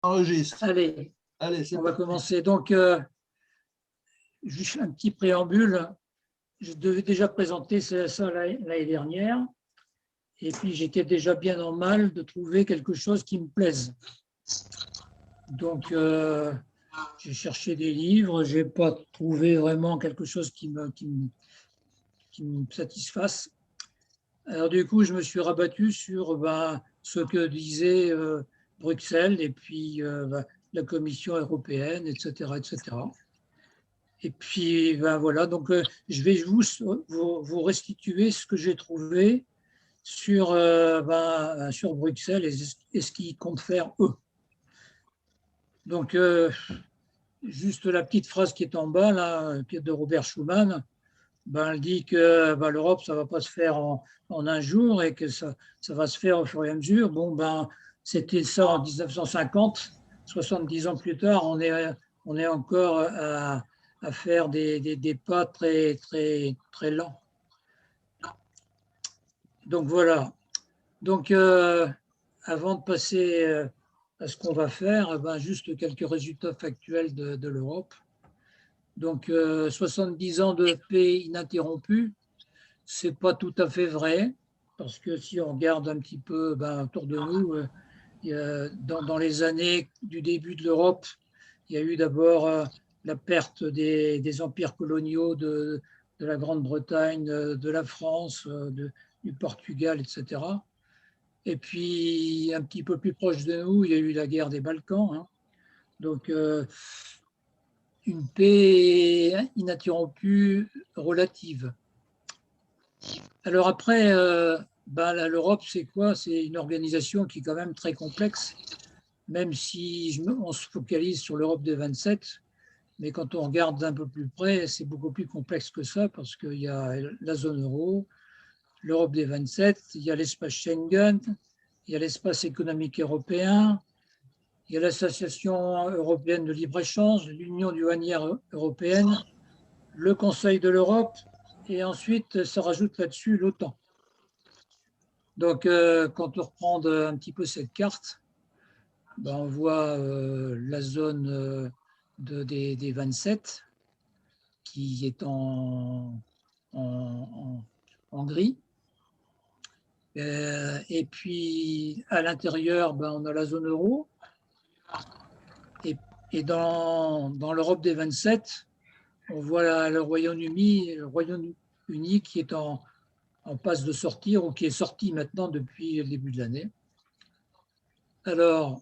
Enregistre. Allez, c'est on va parti. commencer. Donc, juste un petit préambule. Je devais déjà présenter ça l'année dernière. Et puis, j'étais déjà bien en mal de trouver quelque chose qui me plaise. Donc, j'ai cherché des livres. Je n'ai pas trouvé vraiment quelque chose qui me satisfasse. Alors, du coup, je me suis rabattu sur ce que disait Bruxelles et puis la Commission européenne, etc., etc. Et puis, voilà, donc je vais vous restituer ce que j'ai trouvé sur Bruxelles et ce qu'ils comptent faire eux. Donc, juste la petite phrase qui est en bas, là, de Robert Schuman, elle dit que l'Europe, ça ne va pas se faire en un jour et que ça va se faire au fur et à mesure. C'était ça en 1950, 70 ans plus tard, on est encore à faire des pas très, très, très lents. Donc voilà. Donc, avant de passer à ce qu'on va faire, juste quelques résultats factuels de l'Europe. Donc, 70 ans de paix ininterrompue, ce n'est pas tout à fait vrai, parce que si on regarde un petit peu autour de nous, dans les années du début de l'Europe, il y a eu d'abord la perte des empires coloniaux de la Grande-Bretagne, de la France, du Portugal, etc. Et puis, un petit peu plus proche de nous, il y a eu la guerre des Balkans. Hein. Donc, une paix ininterrompue relative. Alors après, l'Europe, c'est quoi? C'est une organisation qui est quand même très complexe, même si on se focalise sur l'Europe des 27, mais quand on regarde d'un peu plus près, c'est beaucoup plus complexe que ça, parce qu'il y a la zone euro, l'Europe des 27, il y a l'espace Schengen, il y a l'espace économique européen, il y a l'Association européenne de libre-échange, l'Union douanière européenne, le Conseil de l'Europe, et ensuite, ça rajoute là-dessus l'OTAN. Donc, quand on reprend un petit peu cette carte, on voit la zone des 27 qui est en gris. Et puis, à l'intérieur, on a la zone euro. Et dans l'Europe des 27, on voit le Royaume-Uni qui est en passe de sortir ou qui est sorti maintenant depuis le début de l'année. Alors,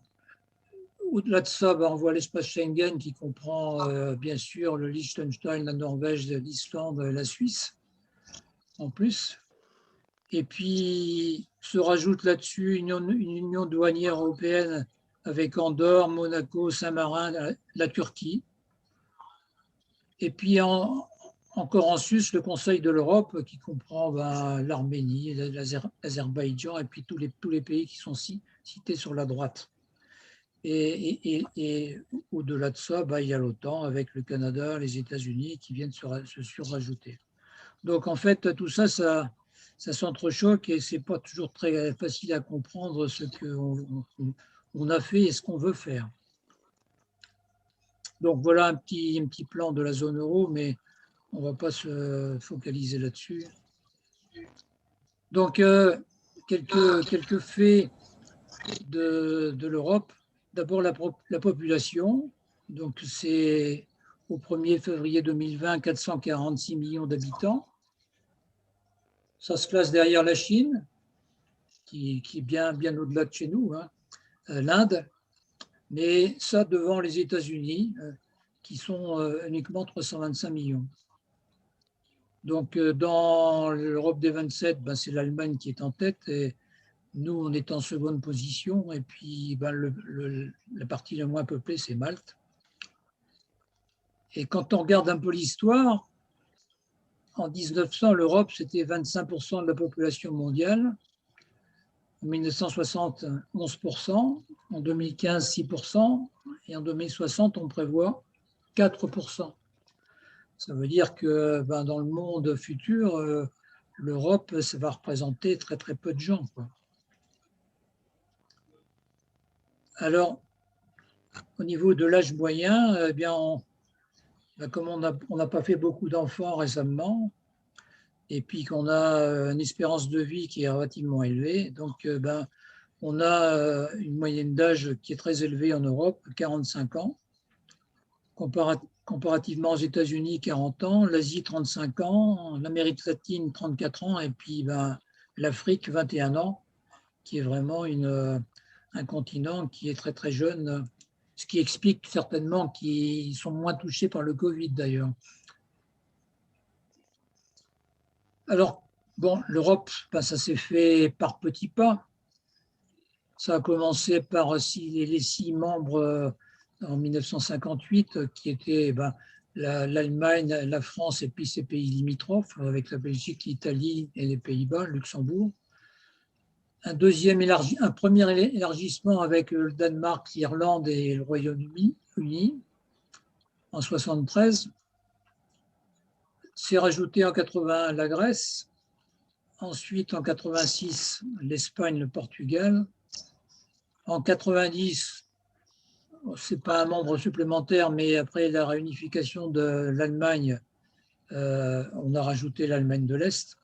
au-delà de ça, on voit l'espace Schengen qui comprend bien sûr le Liechtenstein, la Norvège, l'Islande, la Suisse en plus. Et puis, se rajoute là-dessus une union douanière européenne avec Andorre, Monaco, Saint-Marin, la Turquie. Et puis, encore en sus, le Conseil de l'Europe qui comprend l'Arménie, l'Azerbaïdjan et puis tous les pays qui sont cités sur la droite. Et au-delà de ça, il y a l'OTAN avec le Canada, les États-Unis qui viennent se surrajouter. Donc en fait, tout ça, ça s'entrechoque et ce n'est pas toujours très facile à comprendre ce qu'on a fait et ce qu'on veut faire. Donc voilà un petit plan de la zone euro, mais on ne va pas se focaliser là-dessus. Donc quelques faits de l'Europe. D'abord la population. Donc c'est au 1er février 2020, 446 millions d'habitants. Ça se classe derrière la Chine, qui est bien au-delà de chez nous, hein, l'Inde, mais ça devant les États-Unis, qui sont uniquement 325 millions. Donc, dans l'Europe des 27, c'est l'Allemagne qui est en tête et nous, on est en seconde position. Et puis, la partie la moins peuplée, c'est Malte. Et quand on regarde un peu l'histoire, en 1900, l'Europe, c'était 25% de la population mondiale. En 1960, 11%. En 2015, 6%. Et en 2060, on prévoit 4%. Ça veut dire que dans le monde futur, l'Europe, ça va représenter très, très peu de gens, quoi. Alors, au niveau de l'âge moyen, eh bien, comme on n'a pas fait beaucoup d'enfants récemment, et puis qu'on a une espérance de vie qui est relativement élevée, donc on a une moyenne d'âge qui est très élevée en Europe, 45 ans, comparativement aux États-Unis, 40 ans, l'Asie, 35 ans, l'Amérique latine, 34 ans, et puis l'Afrique, 21 ans, qui est vraiment un continent qui est très très jeune, ce qui explique certainement qu'ils sont moins touchés par le Covid d'ailleurs. Alors, bon, l'Europe, ça s'est fait par petits pas. Ça a commencé par les 6 membres en 1958, qui étaient l'Allemagne, la France et puis ses pays limitrophes, avec la Belgique, l'Italie et les Pays-Bas, Luxembourg. Un premier élargissement avec le Danemark, l'Irlande et le Royaume-Uni en 1973. C'est rajouté en 1981 la Grèce, ensuite en 1986 l'Espagne, le Portugal. En 1990, ce n'est pas un membre supplémentaire, mais après la réunification de l'Allemagne, on a rajouté l'Allemagne de l'Est.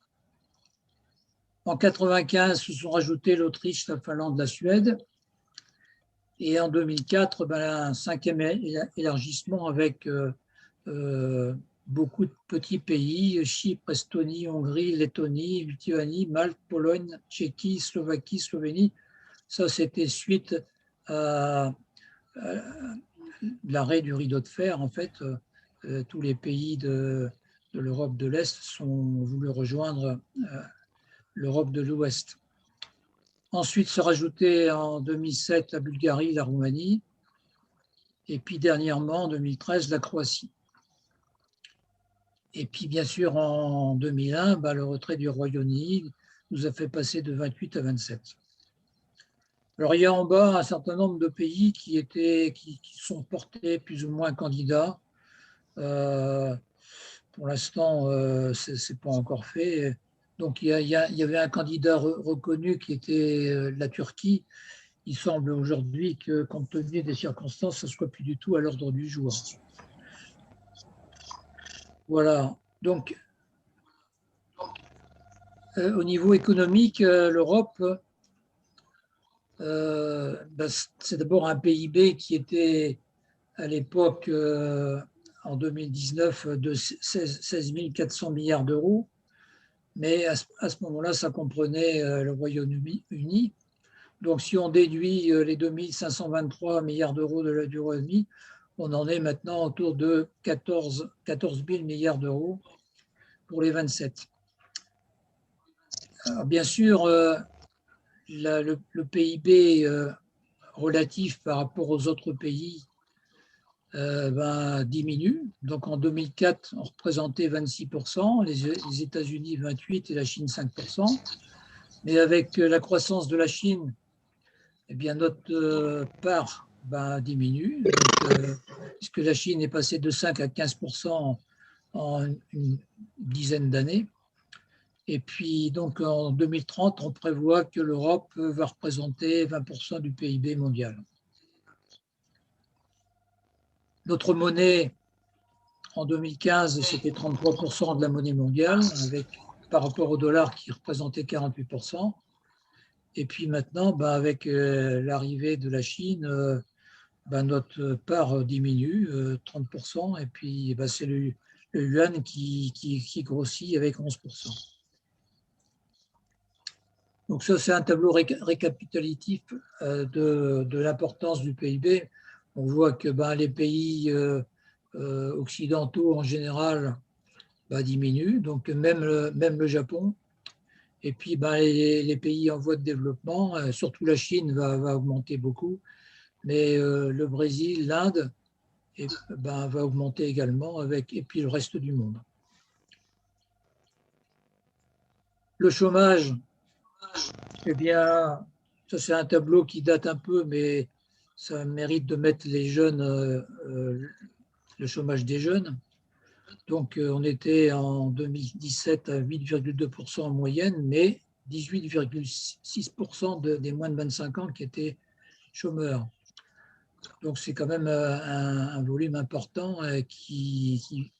En 1995, se sont rajoutés l'Autriche, la Finlande, la Suède. Et en 2004, un 5e élargissement avec beaucoup de petits pays, Chypre, Estonie, Hongrie, Lettonie, Lituanie, Malte, Pologne, Tchéquie, Slovaquie, Slovénie. Ça, c'était suite à l'arrêt du rideau de fer. En fait, tous les pays de l'Europe de l'Est ont voulu rejoindre l'Europe de l'Ouest. Ensuite, se rajoutait en 2007 la Bulgarie, la Roumanie, et puis dernièrement, en 2013, la Croatie. Et puis, bien sûr, en 2001, le retrait du Royaume-Uni nous a fait passer de 28 à 27. Alors, il y a en bas un certain nombre de pays qui sont portés plus ou moins candidats. Pour l'instant, ce n'est pas encore fait. Donc, il y avait un candidat reconnu qui était la Turquie. Il semble aujourd'hui que, compte tenu des circonstances, ce ne soit plus du tout à l'ordre du jour. Voilà. Donc, au niveau économique, l'Europe, c'est d'abord un PIB qui était à l'époque, en 2019, de 16 400 milliards d'euros. Mais à ce moment-là, ça comprenait le Royaume-Uni. Donc, si on déduit les 2 523 milliards d'euros du Royaume-Uni, on en est maintenant autour de 14 000 milliards d'euros pour les 27. Alors, bien sûr, le PIB relatif par rapport aux autres pays diminue. Donc, en 2004, on représentait 26%, les États-Unis 28% et la Chine 5%. Mais avec la croissance de la Chine, eh bien, notre part diminue, puisque la Chine est passée de 5 à 15% en une dizaine d'années. Et puis, donc, en 2030, on prévoit que l'Europe va représenter 20% du PIB mondial. Notre monnaie, en 2015, c'était 33% de la monnaie mondiale, par rapport au dollar qui représentait 48%. Et puis maintenant, avec l'arrivée de la Chine, notre part diminue, 30%, et puis c'est le yuan qui grossit avec 11%. Donc ça, c'est un tableau récapitulatif de l'importance du PIB. On voit que les pays occidentaux, en général, diminuent, donc même le Japon. Et puis, les pays en voie de développement, surtout la Chine, va augmenter beaucoup, mais le Brésil, l'Inde, va augmenter également, et puis le reste du monde. Le chômage, eh bien, ça c'est un tableau qui date un peu, mais ça mérite de mettre les jeunes, le chômage des jeunes. Donc, on était en 2017 à 8,2% en moyenne, mais 18,6% des moins de 25 ans qui étaient chômeurs. Donc, c'est quand même un volume important qui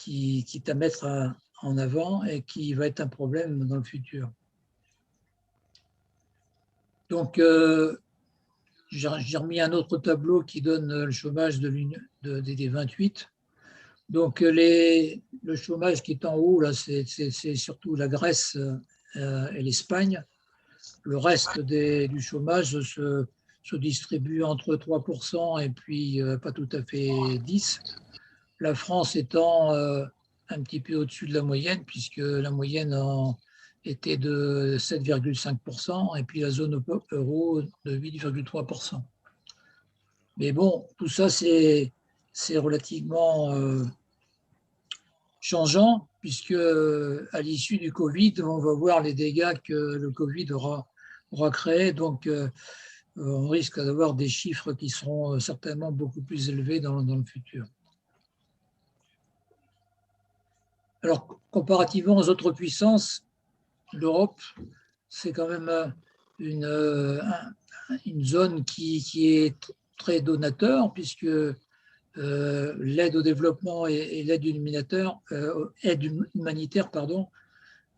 est à mettre en avant et qui va être un problème dans le futur. Donc, j'ai remis un autre tableau qui donne le chômage des 28. Donc, le chômage qui est en haut, là, c'est surtout la Grèce et l'Espagne. Le reste du chômage se distribue entre 3% et puis pas tout à fait 10%. La France étant un petit peu au-dessus de la moyenne, puisque la moyenne était de 7,5% et puis la zone euro de 8,3%. Mais bon, tout ça, c'est relativement changeant, puisque à l'issue du Covid, on va voir les dégâts que le Covid aura créés. Donc, on risque d'avoir des chiffres qui seront certainement beaucoup plus élevés dans le futur. Alors, comparativement aux autres puissances, l'Europe, c'est quand même une zone qui est très donateur, puisque l'aide au développement et l'aide humanitaire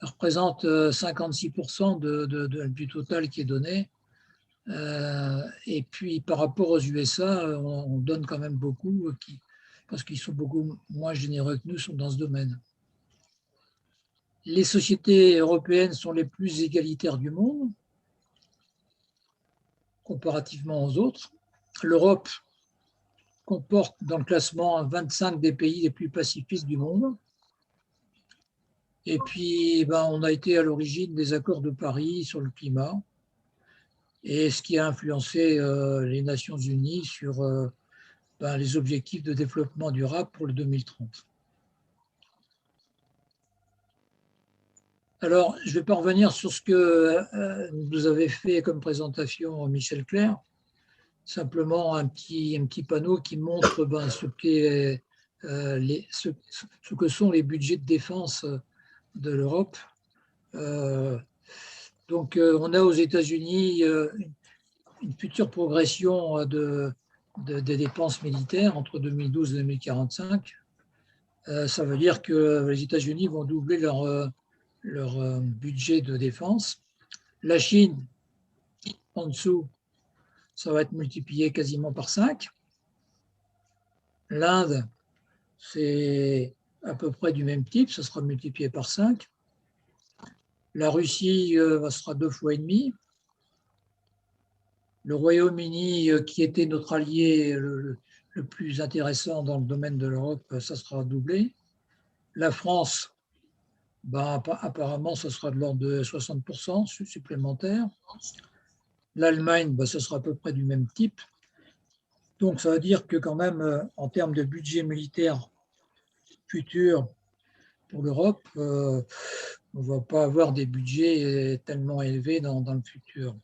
représente 56% du total qui est donné. Et puis, par rapport aux USA, on donne quand même beaucoup, parce qu'ils sont beaucoup moins généreux que nous dans ce domaine. Les sociétés européennes sont les plus égalitaires du monde, comparativement aux autres. L'Europe comporte dans le classement 25 des pays les plus pacifiques du monde. Et puis, on a été à l'origine des accords de Paris sur le climat, et ce qui a influencé les Nations Unies sur les objectifs de développement durable pour le 2030. Alors, je ne vais pas revenir sur ce que vous avez fait comme présentation, Michel Clerc. Simplement un petit panneau qui montre ce que sont les budgets de défense de l'Europe. Donc, on a aux États-Unis une future progression des dépenses militaires entre 2012 et 2045. Ça veut dire que les États-Unis vont doubler leur budget de défense. La Chine, en dessous, ça va être multiplié quasiment par 5. L'Inde, c'est à peu près du même type, ça sera multiplié par 5. La Russie sera 2 fois et demi. Le Royaume-Uni, qui était notre allié le plus intéressant dans le domaine de l'Europe, ça sera doublé. La France, apparemment, ça sera de l'ordre de 60% supplémentaire. L'Allemagne, ce sera à peu près du même type. Donc, ça veut dire que quand même, en termes de budget militaire futur pour l'Europe, on ne va pas avoir des budgets tellement élevés dans le futur.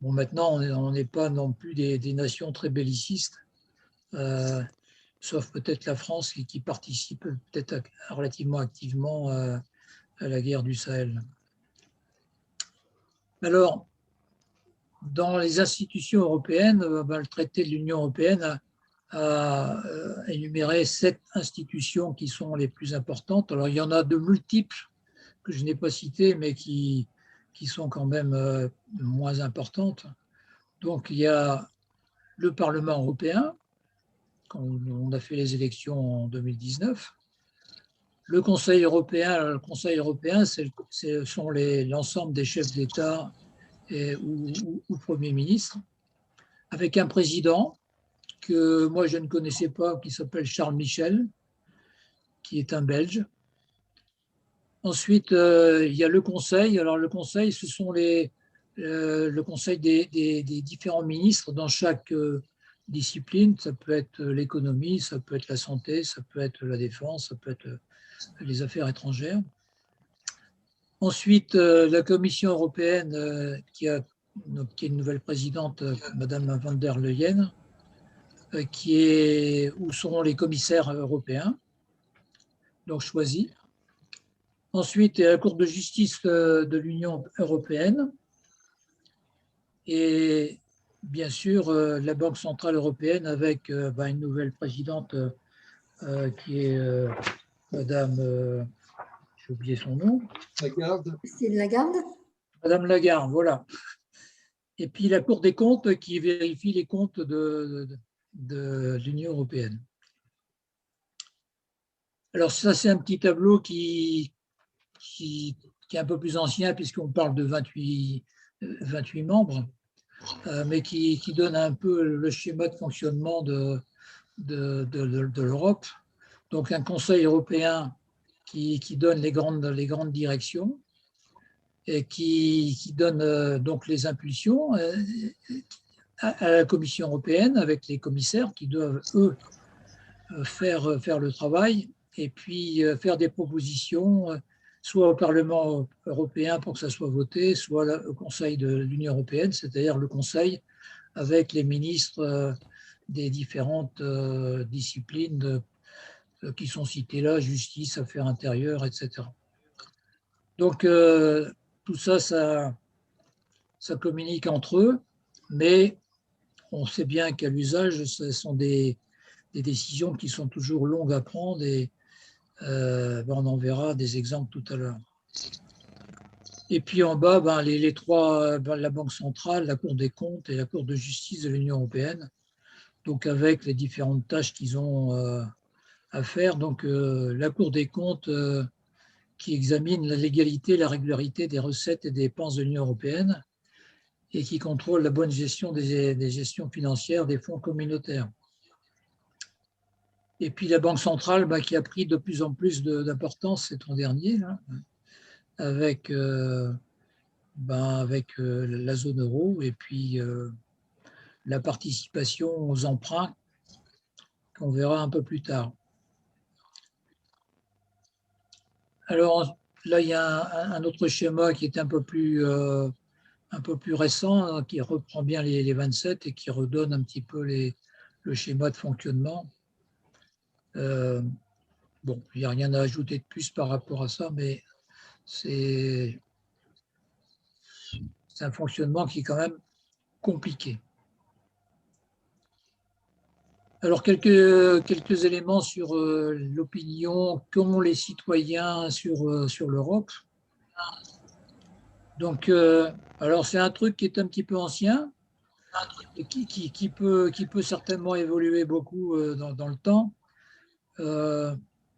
Bon, maintenant, on n'est pas non plus des nations très bellicistes, sauf peut-être la France qui participe peut-être relativement activement à la guerre du Sahel. Alors, dans les institutions européennes, le traité de l'Union européenne a énuméré 7 institutions qui sont les plus importantes. Alors, il y en a de multiples que je n'ai pas citées, mais qui sont quand même moins importantes. Donc, il y a le Parlement européen, quand on a fait les élections en 2019. Le Conseil européen, ce sont l'ensemble des chefs d'État ou Premier ministre, avec un président que moi je ne connaissais pas, qui s'appelle Charles Michel, qui est un Belge. Ensuite, il y a le Conseil. Alors le Conseil, ce sont le Conseil des différents ministres dans chaque discipline. Ça peut être l'économie, ça peut être la santé, ça peut être la défense, ça peut être les affaires étrangères. Ensuite, la Commission européenne qui a une nouvelle présidente, Madame van der Leyen, où seront les commissaires européens, donc choisis. Ensuite, il y a la Cour de justice de l'Union européenne. Et bien sûr, la Banque centrale européenne avec une nouvelle présidente qui est Madame, j'ai oublié son nom. Lagarde. C'est Lagarde. Madame Lagarde, voilà. Et puis la Cour des comptes qui vérifie les comptes de l'Union européenne. Alors ça, c'est un petit tableau qui est un peu plus ancien puisqu'on parle de 28 membres, mais qui donne un peu le schéma de fonctionnement de l'Europe. Donc un Conseil européen qui donne les grandes directions et qui donne donc les impulsions à la Commission européenne avec les commissaires qui doivent, eux, faire le travail et puis faire des propositions, soit au Parlement européen pour que ça soit voté, soit au Conseil de l'Union européenne, c'est-à-dire le Conseil avec les ministres des différentes disciplines qui sont citées là, justice, affaires intérieures, etc. Donc, tout ça, ça communique entre eux, mais on sait bien qu'à l'usage, ce sont des décisions qui sont toujours longues à prendre et on en verra des exemples tout à l'heure. Et puis en bas, les trois, la Banque centrale, la Cour des comptes et la Cour de justice de l'Union européenne, donc avec les différentes tâches qu'ils ont à faire. Donc la Cour des comptes qui examine la légalité, la régularité des recettes et des dépenses de l'Union européenne et qui contrôle la bonne gestion des gestions financières des fonds communautaires. Et puis la Banque centrale qui a pris de plus en plus d'importance ces 3 derniers, là, avec la zone euro et puis la participation aux emprunts qu'on verra un peu plus tard. Alors là, il y a un autre schéma qui est un peu plus récent, qui reprend bien les 27 et qui redonne un petit peu le schéma de fonctionnement. Bon, il n'y a rien à ajouter de plus par rapport à ça, mais c'est un fonctionnement qui est quand même compliqué. Alors, quelques éléments sur l'opinion qu'ont les citoyens sur l'Europe. Donc, alors c'est un truc qui est un petit peu ancien et qui peut certainement évoluer beaucoup dans le temps.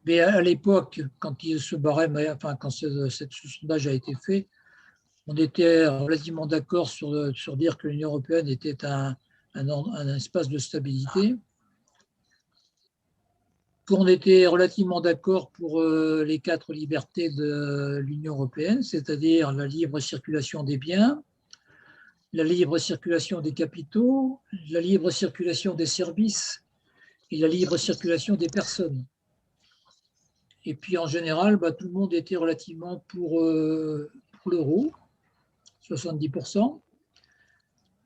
Mais à l'époque, quand ce sondage a été fait, on était relativement d'accord sur dire que l'Union européenne était un espace de stabilité, qu'on était relativement d'accord pour les 4 libertés de l'Union européenne, c'est-à-dire la libre circulation des biens, la libre circulation des capitaux, la libre circulation des services et la libre circulation des personnes. Et puis en général, tout le monde était relativement pour l'euro, 70%.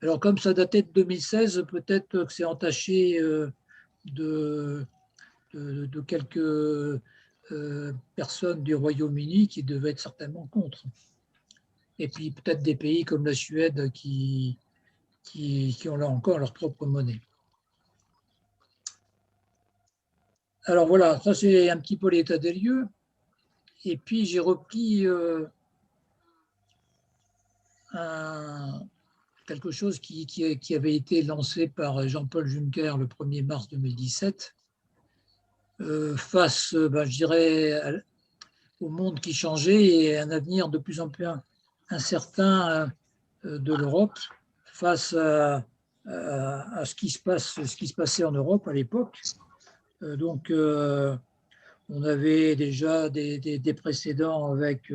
Alors comme ça datait de 2016, peut-être que c'est entaché de quelques personnes du Royaume-Uni qui devaient être certainement contre. Et puis peut-être des pays comme la Suède qui ont là encore leur propre monnaie. Alors voilà, ça c'est un petit peu l'état des lieux. Et puis j'ai repris quelque chose qui avait été lancé par Jean-Paul Juncker le 1er mars 2017, face, je dirais, au monde qui changeait et à un avenir de plus en plus incertain de l'Europe face à ce qui se passait en Europe à l'époque. Donc, on avait déjà des précédents avec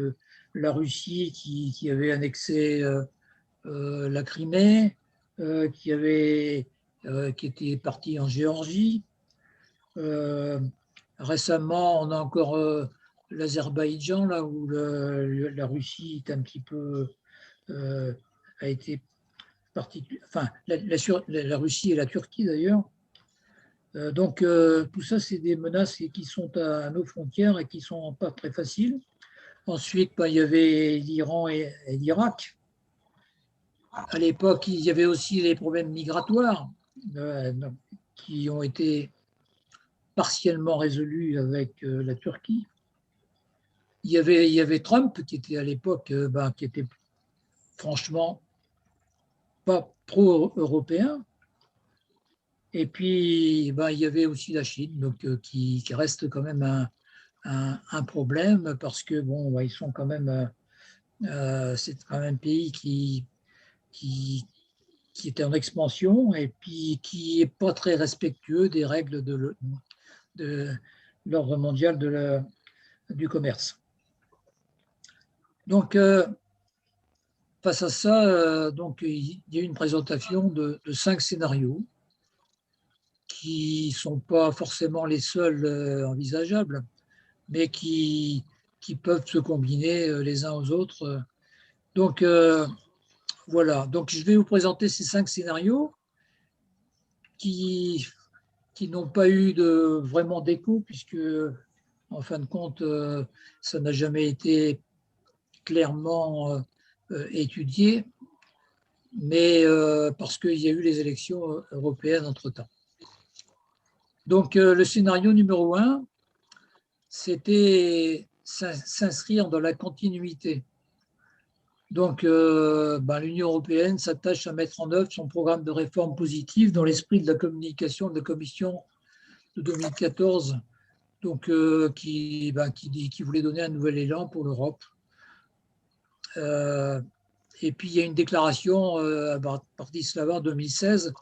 la Russie qui avait annexé la Crimée, qui était partie en Géorgie. Récemment, on a encore l'Azerbaïdjan, là où la Russie est un petit peu a été particulière. Enfin, la Russie et la Turquie d'ailleurs. Donc, tout ça, c'est des menaces qui sont à nos frontières et qui ne sont pas très faciles. Ensuite, il y avait l'Iran et l'Irak. à l'époque, il y avait aussi les problèmes migratoires qui ont été partiellement résolus avec la Turquie. Il y avait Trump qui était à l'époque, qui était franchement pas pro-européen. Et puis, il y avait aussi la Chine, donc, qui reste quand même un problème parce que, bon, ils sont quand même, c'est quand même un pays qui, qui est en expansion et puis qui n'est pas très respectueux des règles de l'ordre mondial du commerce. Donc, face à ça, donc, il y a eu une présentation de 5 scénarios qui ne sont pas forcément les seuls envisageables, mais qui peuvent se combiner les uns aux autres. Donc, voilà. Donc, je vais vous présenter ces 5 scénarios qui n'ont pas eu vraiment d'écho, puisque, en fin de compte, ça n'a jamais été clairement étudié, mais parce qu'il y a eu les élections européennes entre-temps. Donc, le scénario numéro 1, c'était s'inscrire dans la continuité. Donc, l'Union européenne s'attache à mettre en œuvre son programme de réforme positive dans l'esprit de la communication de la Commission de 2014, donc, qui voulait donner un nouvel élan pour l'Europe. Et puis, il y a une déclaration à Bratislava en 2016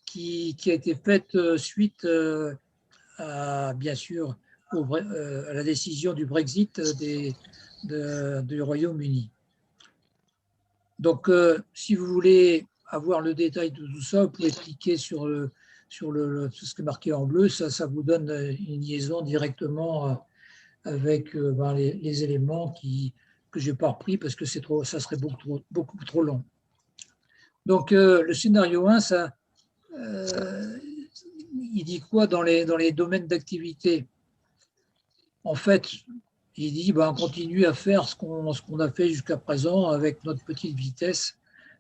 qui a été faite suite à, bien sûr, à la décision du Brexit du Royaume-Uni. Donc, si vous voulez avoir le détail de tout ça, vous pouvez cliquer sur ce qui est marqué en bleu. Ça vous donne une liaison directement avec les éléments que je n'ai pas repris parce que ça serait beaucoup trop long. Donc, le scénario 1, il dit quoi dans les domaines d'activité? En fait, il dit on continue à faire ce qu'on a fait jusqu'à présent avec notre petite vitesse,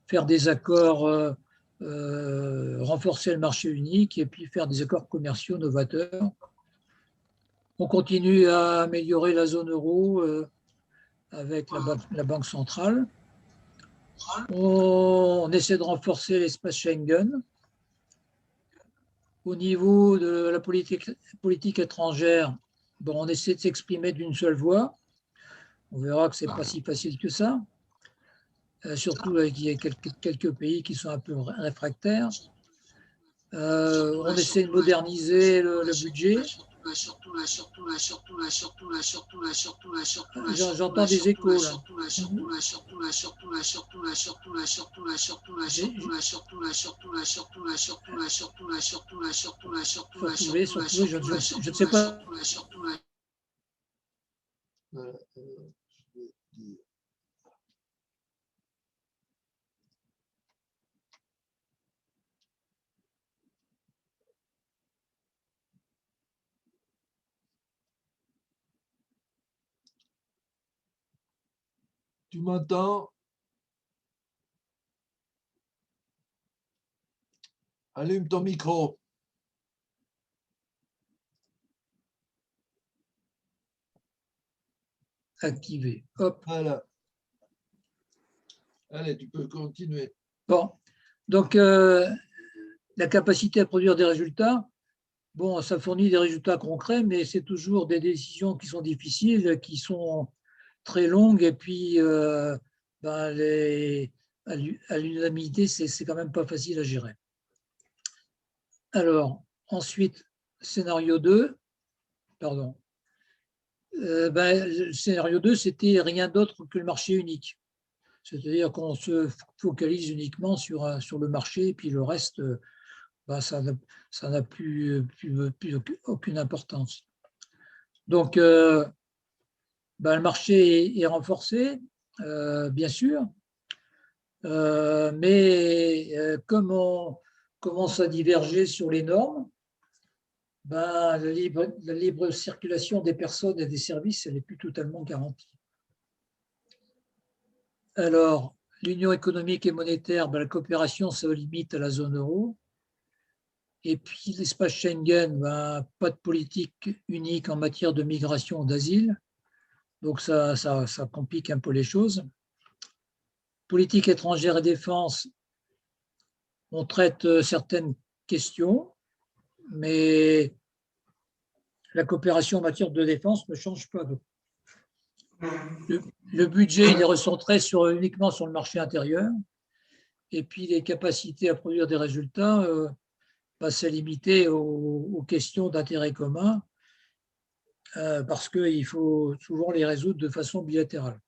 faire des accords, renforcer le marché unique et puis faire des accords commerciaux novateurs. On continue à améliorer la zone euro avec la Banque centrale. On essaie de renforcer l'espace Schengen. Au niveau de la politique étrangère, on essaie de s'exprimer d'une seule voix. On verra que ce n'est pas si facile que ça. Surtout qu'il y a quelques pays qui sont un peu réfractaires. On essaie de moderniser le budget. J'entends des échos là. Je ne sais pas. Tu m'entends? Allume ton micro. Activé. Hop. Voilà. Allez, tu peux continuer. Bon. Donc, la capacité à produire des résultats, ça fournit des résultats concrets, mais c'est toujours des décisions qui sont difficiles, qui sont très longues, et puis à l'unanimité, c'est quand même pas facile à gérer. Alors, ensuite, scénario 2, pardon. Le scénario 2, c'était rien d'autre que le marché unique. C'est-à-dire qu'on se focalise uniquement sur le marché, et puis le reste, ça n'a plus aucune importance. Donc, le marché est renforcé, bien sûr, mais comme on commence à diverger sur les normes, la libre circulation des personnes et des services, elle n'est plus totalement garantie. Alors, l'Union économique et monétaire, la coopération, ça se limite à la zone euro. Et puis l'espace Schengen, pas de politique unique en matière de migration ou d'asile. Donc ça complique un peu les choses. Politique étrangère et défense, on traite certaines questions, mais la coopération en matière de défense ne change pas. Le budget, il est recentré uniquement sur le marché intérieur. Et puis les capacités à produire des résultats, c'est limité aux questions d'intérêt commun, parce qu'il faut souvent les résoudre de façon bilatérale.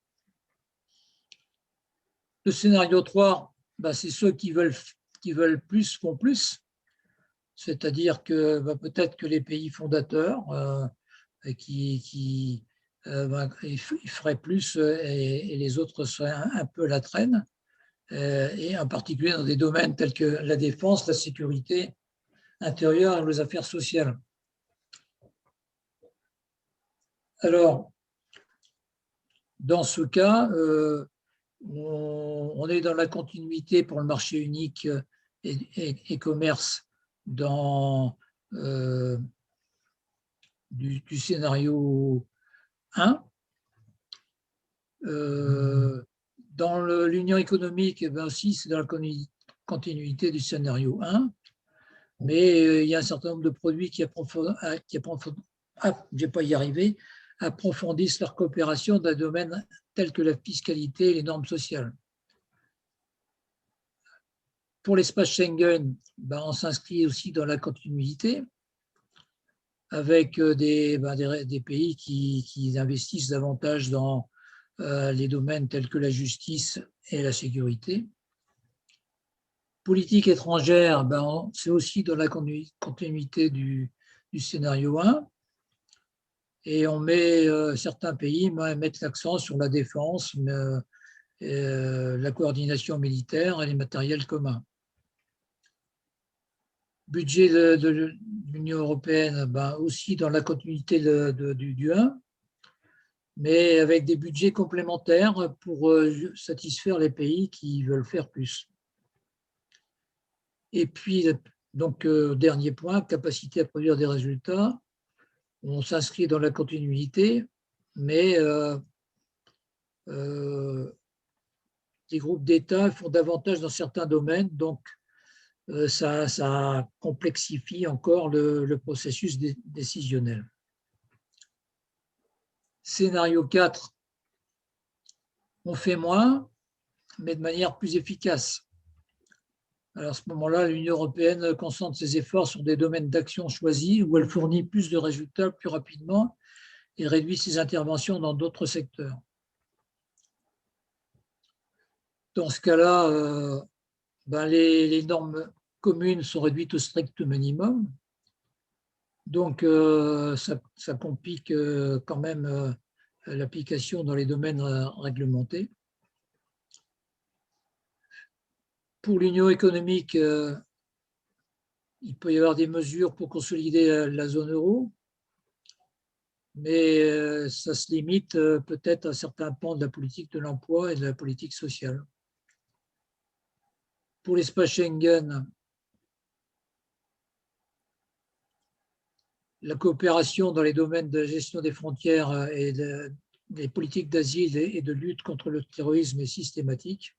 Le scénario 3, c'est ceux qui veulent plus font plus, c'est-à-dire que peut-être que les pays fondateurs ils feraient plus et les autres seraient un peu à la traîne, et en particulier dans des domaines tels que la défense, la sécurité intérieure et les affaires sociales. Alors, dans ce cas, on est dans la continuité pour le marché unique et commerce du scénario 1. Dans l'union économique, aussi, c'est dans la continuité du scénario 1, mais il y a un certain nombre de produits qui approfondissent leur coopération dans des domaines tels que la fiscalité et les normes sociales. Pour l'espace Schengen, on s'inscrit aussi dans la continuité avec des pays qui investissent davantage dans les domaines tels que la justice et la sécurité. Politique étrangère, c'est aussi dans la continuité du scénario 1. Et on met, certains pays mettent l'accent sur la défense, la coordination militaire et les matériels communs. Budget de l'Union européenne, aussi dans la continuité du 1, mais avec des budgets complémentaires pour satisfaire les pays qui veulent faire plus. Et puis, donc, dernier point, capacité à produire des résultats. On s'inscrit dans la continuité, mais les groupes d'États font davantage dans certains domaines, donc ça complexifie encore le processus décisionnel. Scénario 4, on fait moins, mais de manière plus efficace. Alors à ce moment-là, l'Union européenne concentre ses efforts sur des domaines d'action choisis où elle fournit plus de résultats plus rapidement et réduit ses interventions dans d'autres secteurs. Dans ce cas-là, les normes communes sont réduites au strict minimum. Donc, ça complique quand même l'application dans les domaines réglementés. Pour l'Union économique, il peut y avoir des mesures pour consolider la zone euro, mais ça se limite peut-être à certains pans de la politique de l'emploi et de la politique sociale. Pour l'espace Schengen, la coopération dans les domaines de gestion des frontières et des politiques d'asile et de lutte contre le terrorisme est systématique.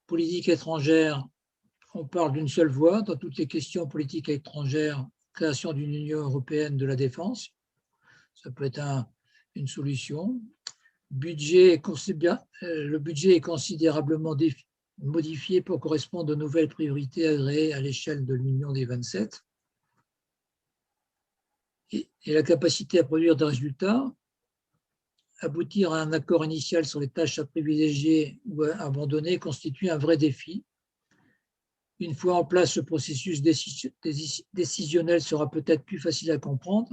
Politique étrangère, on parle d'une seule voix dans toutes les questions politiques étrangères, création d'une Union européenne de la défense, ça peut être une solution. Le budget est considérablement modifié pour correspondre aux nouvelles priorités agréées à l'échelle de l'Union des 27. Et la capacité à produire des résultats, aboutir à un accord initial sur les tâches à privilégier ou à abandonner constitue un vrai défi. Une fois en place, ce processus décisionnel sera peut-être plus facile à comprendre.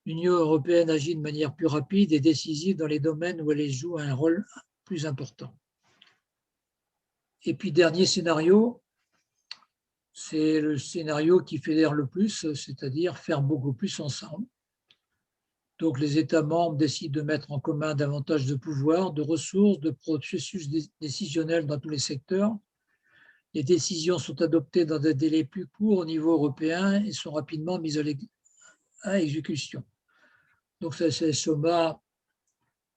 L'Union européenne agit de manière plus rapide et décisive dans les domaines où elle joue un rôle plus important. Et puis, dernier scénario, c'est le scénario qui fédère le plus, c'est-à-dire faire beaucoup plus ensemble. Donc, les États membres décident de mettre en commun davantage de pouvoirs, de ressources, de processus décisionnels dans tous les secteurs. Les décisions sont adoptées dans des délais plus courts au niveau européen et sont rapidement mises à exécution. Donc, c'est le schéma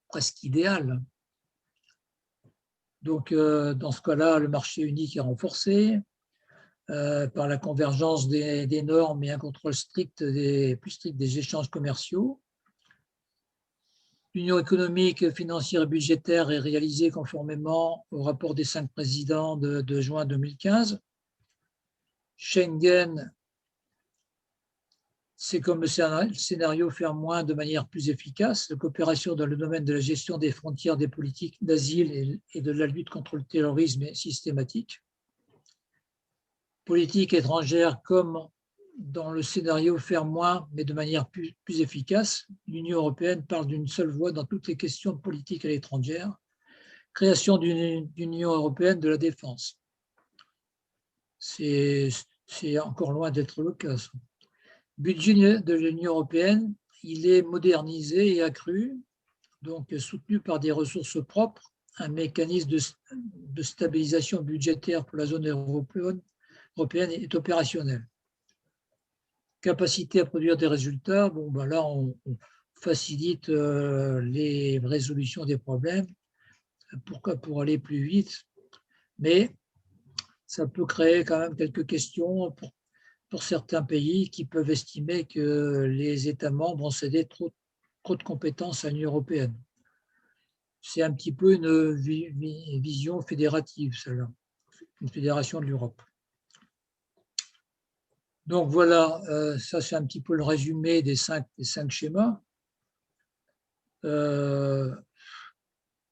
presque idéal. Donc, dans ce cas-là, le marché unique est renforcé par la convergence des normes et un contrôle plus strict des échanges commerciaux. L'union économique, financière et budgétaire est réalisée conformément au rapport des 5 présidents de juin 2015. Schengen, c'est comme le scénario faire moins de manière plus efficace. La coopération dans le domaine de la gestion des frontières, des politiques d'asile et de la lutte contre le terrorisme est systématique. Politique étrangère comme dans le scénario faire moins, mais de manière plus efficace. L'Union européenne parle d'une seule voix dans toutes les questions politiques à l'étranger. Création d'une Union européenne de la défense. C'est encore loin d'être le cas. Budget de l'Union européenne, il est modernisé et accru, donc soutenu par des ressources propres, un mécanisme de stabilisation budgétaire pour la zone européenne est opérationnel. Capacité à produire des résultats, bon, ben là, on facilite les résolutions des problèmes pour aller plus vite, mais ça peut créer quand même quelques questions pour certains pays qui peuvent estimer que les États membres ont cédé trop de compétences à l'Union européenne. C'est un petit peu une vision fédérative, celle-là, une fédération de l'Europe. Donc voilà, ça c'est un petit peu le résumé des cinq schémas.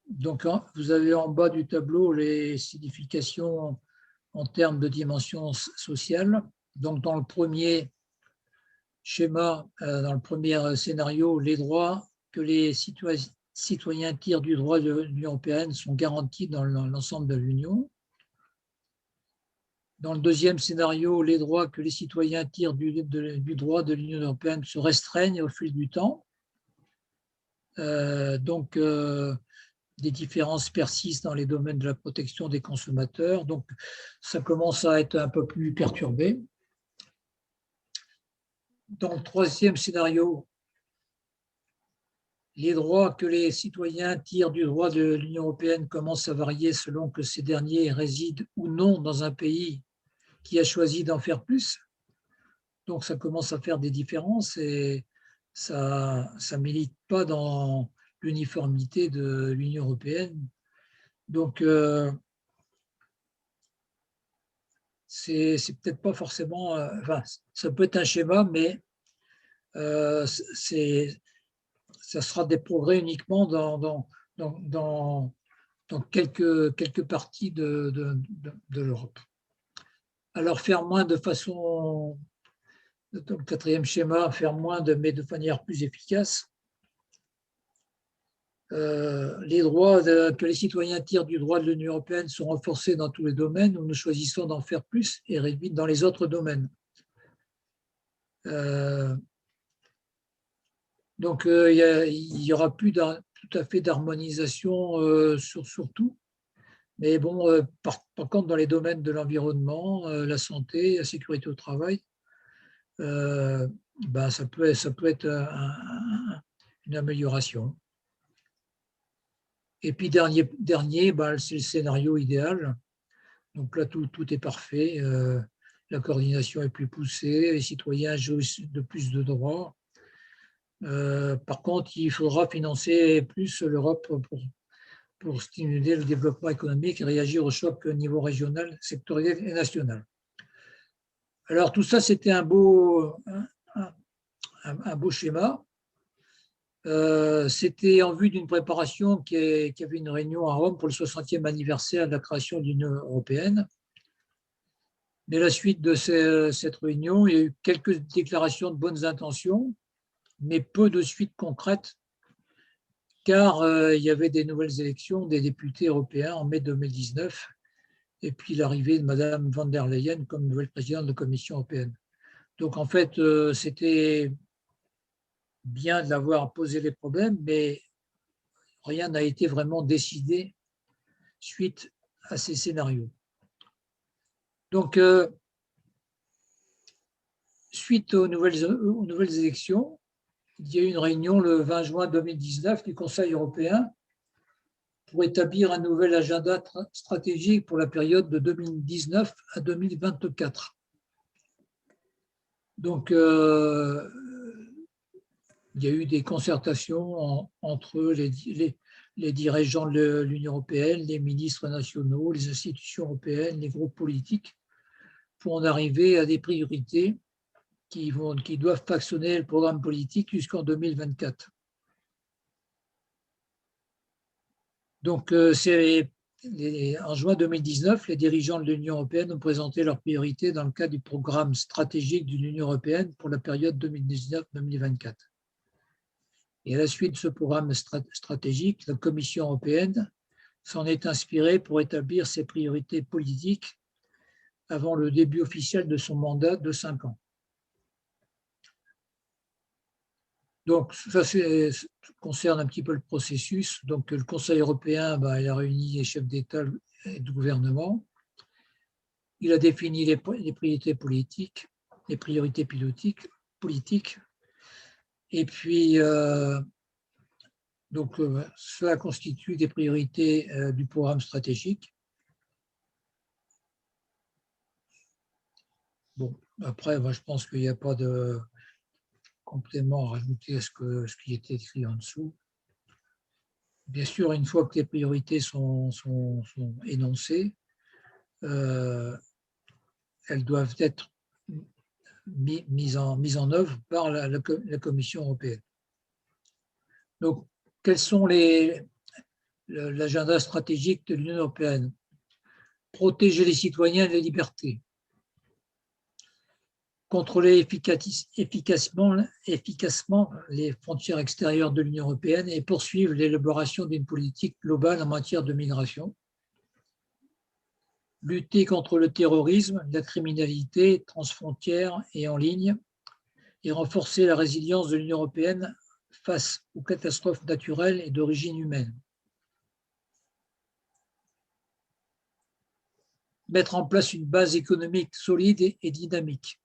Donc vous avez en bas du tableau les significations en termes de dimension sociale. Donc dans le premier schéma, dans le premier scénario, les droits que les citoyens tirent du droit de l'Union européenne sont garantis dans l'ensemble de l'Union. Dans le deuxième scénario, les droits que les citoyens tirent du droit de l'Union européenne se restreignent au fil du temps. Donc, des différences persistent dans les domaines de la protection des consommateurs. Donc, ça commence à être un peu plus perturbé. Dans le troisième scénario, les droits que les citoyens tirent du droit de l'Union européenne commencent à varier selon que ces derniers résident ou non dans un pays qui a choisi d'en faire plus. Donc, ça commence à faire des différences et ça ne milite pas dans l'uniformité de l'Union européenne. Donc, c'est peut-être pas forcément... enfin, ça peut être un schéma, mais ça sera des progrès uniquement dans quelques parties de l'Europe. Alors, faire moins de façon, dans le quatrième schéma, faire moins mais de manière plus efficace. Les droits que les citoyens tirent du droit de l'Union européenne sont renforcés dans tous les domaines où nous choisissons d'en faire plus et réduits dans les autres domaines. Donc, il n'y aura plus tout à fait d'harmonisation sur tout. Mais bon, par contre, dans les domaines de l'environnement, la santé, la sécurité au travail, ça peut être une amélioration. Et puis, dernier c'est le scénario idéal. Donc là, tout est parfait. La coordination est plus poussée, les citoyens jouissent de plus de droits. Par contre, il faudra financer plus l'Europe pour stimuler le développement économique et réagir aux chocs au niveau régional, sectoriel et national. Alors tout ça, c'était un beau schéma. C'était en vue d'une préparation qui avait une réunion à Rome pour le 60e anniversaire de la création de l'Union européenne. Mais à la suite de cette réunion, il y a eu quelques déclarations de bonnes intentions, mais peu de suites concrètes, car il y avait des nouvelles élections des députés européens en mai 2019, et puis l'arrivée de Mme von der Leyen comme nouvelle présidente de la Commission européenne. Donc en fait, c'était bien d'avoir posé les problèmes, mais rien n'a été vraiment décidé suite à ces scénarios. Donc, suite aux nouvelles élections, il y a eu une réunion le 20 juin 2019 du Conseil européen pour établir un nouvel agenda stratégique pour la période de 2019 à 2024. Donc, il y a eu des concertations entre les dirigeants de l'Union européenne, les ministres nationaux, les institutions européennes, les groupes politiques, pour en arriver à des priorités qui doivent façonner le programme politique jusqu'en 2024. Donc, en juin 2019, les dirigeants de l'Union européenne ont présenté leurs priorités dans le cadre du programme stratégique de l'Union européenne pour la période 2019-2024. Et à la suite de ce programme stratégique, la Commission européenne s'en est inspirée pour établir ses priorités politiques avant le début officiel de son mandat de 5 ans. Donc, ça concerne un petit peu le processus. Donc, le Conseil européen, il a réuni les chefs d'État et de gouvernement. Il a défini les priorités politiques, les priorités politiques. Et puis, cela constitue des priorités du programme stratégique. Bon, après, moi, je pense qu'il n'y a pas de complément à rajouter à ce qui était écrit en dessous. Bien sûr, une fois que les priorités sont énoncées, elles doivent être mises en œuvre par la Commission européenne. Donc, quels sont l'agenda stratégique de l'Union européenne? Protéger les citoyens et les libertés. Contrôler efficacement les frontières extérieures de l'Union européenne et poursuivre l'élaboration d'une politique globale en matière de migration. Lutter contre le terrorisme, la criminalité transfrontière et en ligne et renforcer la résilience de l'Union européenne face aux catastrophes naturelles et d'origine humaine. Mettre en place une base économique solide et dynamique.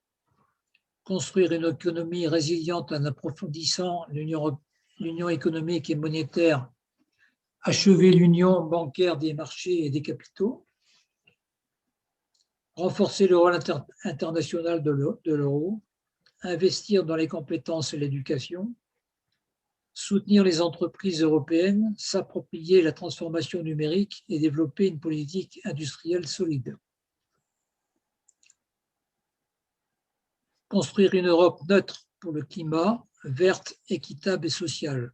Construire une économie résiliente en approfondissant l'union économique et monétaire, achever l'union bancaire des marchés et des capitaux, renforcer le rôle international de l'euro, investir dans les compétences et l'éducation, soutenir les entreprises européennes, s'approprier la transformation numérique et développer une politique industrielle solide. Construire une Europe neutre pour le climat, verte, équitable et sociale.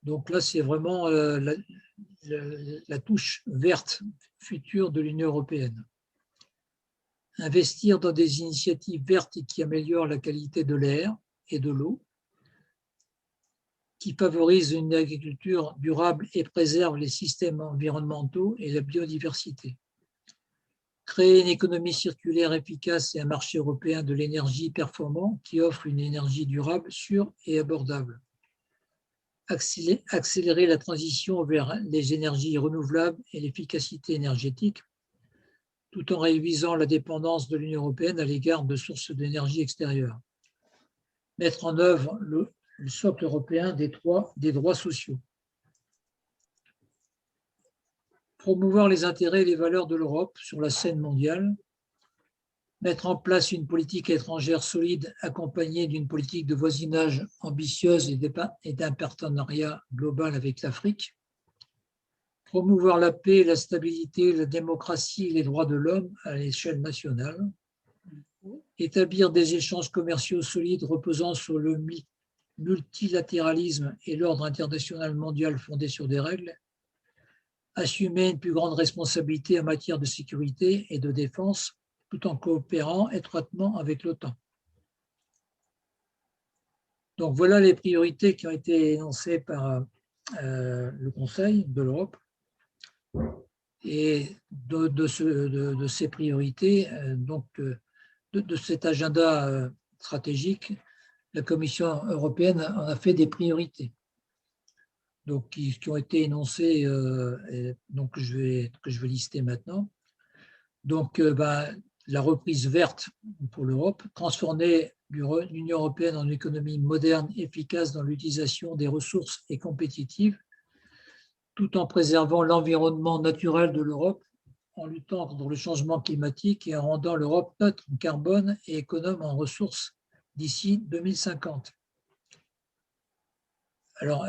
Donc là, c'est vraiment la touche verte future de l'Union européenne. Investir dans des initiatives vertes qui améliorent la qualité de l'air et de l'eau, qui favorisent une agriculture durable et préservent les systèmes environnementaux et la biodiversité. Créer une économie circulaire efficace et un marché européen de l'énergie performant qui offre une énergie durable, sûre et abordable. Accélérer la transition vers les énergies renouvelables et l'efficacité énergétique, tout en réduisant la dépendance de l'Union européenne à l'égard de sources d'énergie extérieures. Mettre en œuvre le socle européen des droits sociaux. Promouvoir les intérêts et les valeurs de l'Europe sur la scène mondiale, mettre en place une politique étrangère solide accompagnée d'une politique de voisinage ambitieuse et d'un partenariat global avec l'Afrique, promouvoir la paix, la stabilité, la démocratie et les droits de l'homme à l'échelle nationale, établir des échanges commerciaux solides reposant sur le multilatéralisme et l'ordre international mondial fondé sur des règles, assumer une plus grande responsabilité en matière de sécurité et de défense tout en coopérant étroitement avec l'OTAN. Donc voilà les priorités qui ont été énoncées par le Conseil de l'Europe. Et de ces priorités, de cet agenda stratégique, la Commission européenne en a fait des priorités, donc qui ont été énoncées, donc que je vais lister maintenant. Donc, la reprise verte pour l'Europe, transformer l'Union européenne en une économie moderne, efficace dans l'utilisation des ressources et compétitive, tout en préservant l'environnement naturel de l'Europe, en luttant contre le changement climatique et en rendant l'Europe neutre en carbone et économe en ressources d'ici 2050. Alors,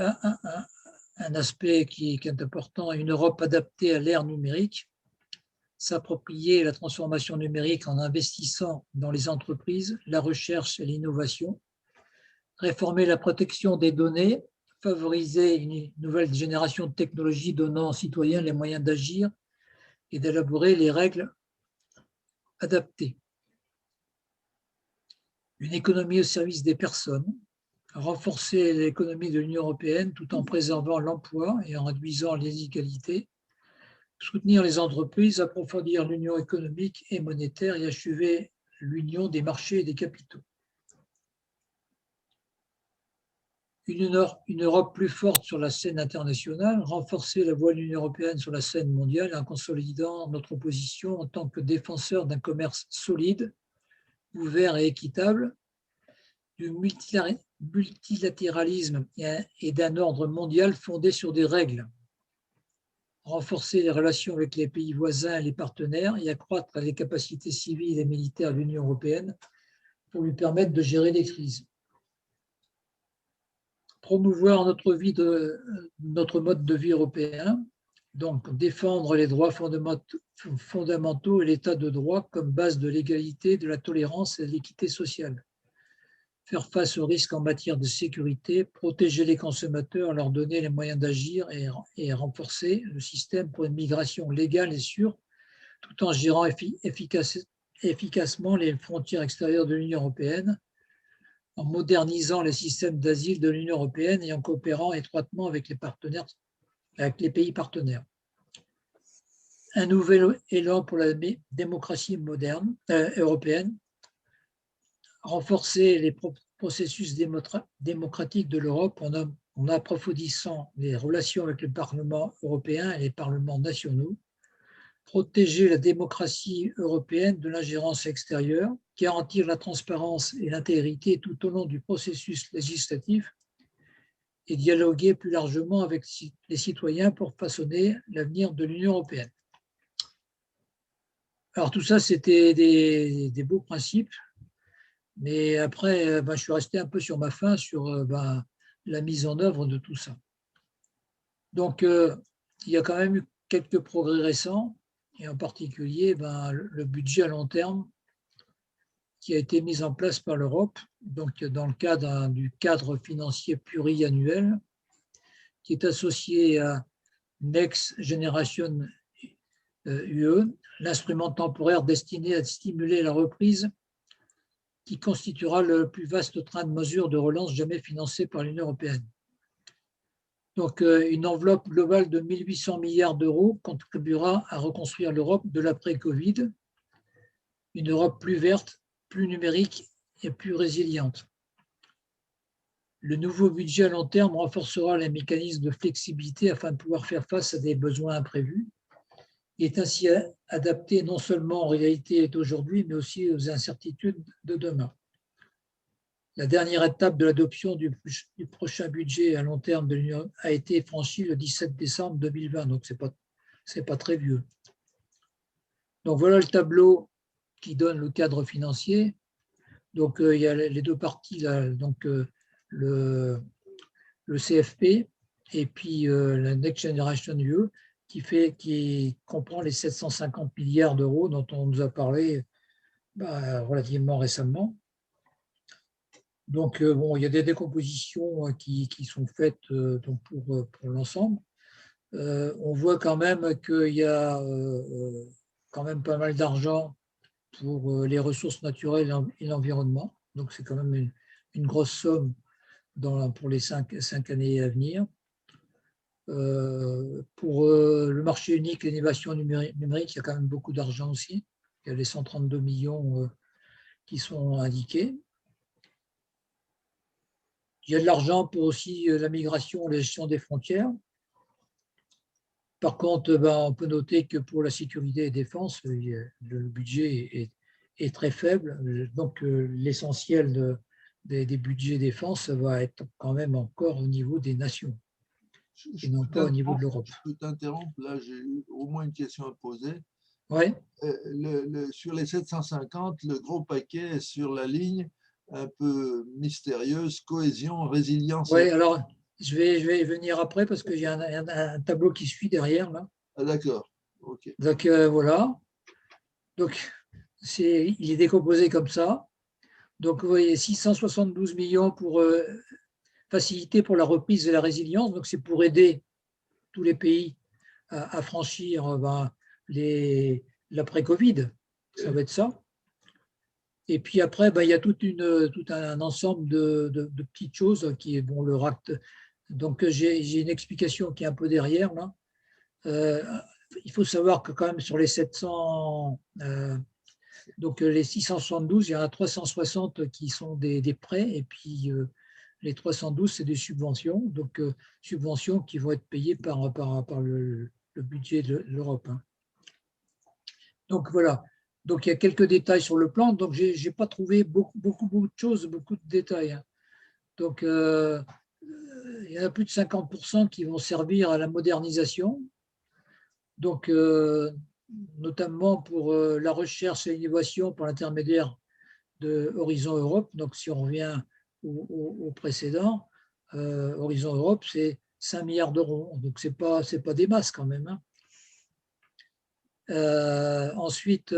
un aspect qui est important, une Europe adaptée à l'ère numérique, s'approprier la transformation numérique en investissant dans les entreprises, la recherche et l'innovation, réformer la protection des données, favoriser une nouvelle génération de technologies donnant aux citoyens les moyens d'agir et d'élaborer les règles adaptées. Une économie au service des personnes, renforcer l'économie de l'Union européenne tout en préservant l'emploi et en réduisant les inégalités, soutenir les entreprises, approfondir l'union économique et monétaire et achever l'union des marchés et des capitaux. Une Europe plus forte sur la scène internationale, renforcer la voix de l'Union européenne sur la scène mondiale en consolidant notre position en tant que défenseur d'un commerce solide, ouvert et équitable, du multilatéralisme et d'un ordre mondial fondé sur des règles. Renforcer les relations avec les pays voisins et les partenaires et accroître les capacités civiles et militaires de l'Union européenne pour lui permettre de gérer les crises. Promouvoir notre mode de vie européen, donc défendre les droits fondamentaux et l'état de droit comme base de l'égalité, de la tolérance et de l'équité sociale. Faire face aux risques en matière de sécurité, protéger les consommateurs, leur donner les moyens d'agir et renforcer le système pour une migration légale et sûre, tout en gérant efficacement les frontières extérieures de l'Union européenne, en modernisant les systèmes d'asile de l'Union européenne et en coopérant étroitement avec les pays partenaires. Un nouvel élan pour la démocratie moderne européenne, renforcer les processus démocratiques de l'Europe en approfondissant les relations avec le Parlement européen et les parlements nationaux, protéger la démocratie européenne de l'ingérence extérieure, garantir la transparence et l'intégrité tout au long du processus législatif et dialoguer plus largement avec les citoyens pour façonner l'avenir de l'Union européenne. Alors tout ça, c'était des beaux principes, mais après, je suis resté un peu sur ma faim sur la mise en œuvre de tout ça. Donc, il y a quand même eu quelques progrès récents, et en particulier le budget à long terme qui a été mis en place par l'Europe, donc dans le cadre du cadre financier pluriannuel, qui est associé à Next Generation UE, l'instrument temporaire destiné à stimuler la reprise, qui constituera le plus vaste train de mesures de relance jamais financé par l'Union européenne. Donc, une enveloppe globale de 1 800 milliards d'euros contribuera à reconstruire l'Europe de l'après-Covid, une Europe plus verte, plus numérique et plus résiliente. Le nouveau budget à long terme renforcera les mécanismes de flexibilité afin de pouvoir faire face à des besoins imprévus. Il est ainsi adapté non seulement aux réalités d'aujourd'hui, mais aussi aux incertitudes de demain. La dernière étape de l'adoption du prochain budget à long terme de l'Union a été franchie le 17 décembre 2020, donc c'est pas très vieux. Donc voilà le tableau qui donne le cadre financier. Donc il y a les deux parties là, donc le CFP et puis la Next Generation EU qui comprend les 750 milliards d'euros dont on nous a parlé relativement récemment. Donc, il y a des décompositions qui sont faites donc pour l'ensemble. On voit quand même qu'il y a quand même pas mal d'argent pour les ressources naturelles et l'environnement. Donc, c'est quand même une grosse somme pour les 5 années à venir. Pour le marché unique, l'innovation numérique, il y a quand même beaucoup d'argent aussi. Il y a les 132 millions qui sont indiqués. Il y a de l'argent pour aussi la migration, la gestion des frontières. Par contre, on peut noter que pour la sécurité et défense, le budget est très faible. Donc, l'essentiel des budgets défense, ça va être quand même encore au niveau des nations et non pas au niveau de l'Europe. Je peux t'interrompre, là j'ai eu au moins une question à poser. Ouais. Sur les 750, le gros paquet est sur la ligne un peu mystérieuse, cohésion, résilience. Oui, alors je vais venir après parce qu'il y a un tableau qui suit derrière là. Ah, d'accord. Ok. Donc voilà. Donc il est décomposé comme ça. Donc vous voyez 672 millions pour faciliter pour la reprise et la résilience. Donc c'est pour aider tous les pays à franchir l'après-Covid. Ça va être ça. Et puis après, il y a tout un ensemble de petites choses qui est bon, le RACT. Donc j'ai une explication qui est un peu derrière là. Il faut savoir que quand même sur les 700, donc les 672, il y en a 360 qui sont des prêts et puis les 312, c'est des subventions. Donc subventions qui vont être payées par le budget de l'Europe. Hein. Donc voilà. Donc, il y a quelques détails sur le plan. Donc, je n'ai pas trouvé beaucoup de choses, beaucoup de détails. Hein. Donc, il y en a plus de 50% qui vont servir à la modernisation. Donc, notamment pour la recherche et l'innovation par l'intermédiaire de Horizon Europe. Donc, si on revient au précédent, Horizon Europe, c'est 5 milliards d'euros. Donc, ce n'est pas des masses quand même. Hein. Ensuite,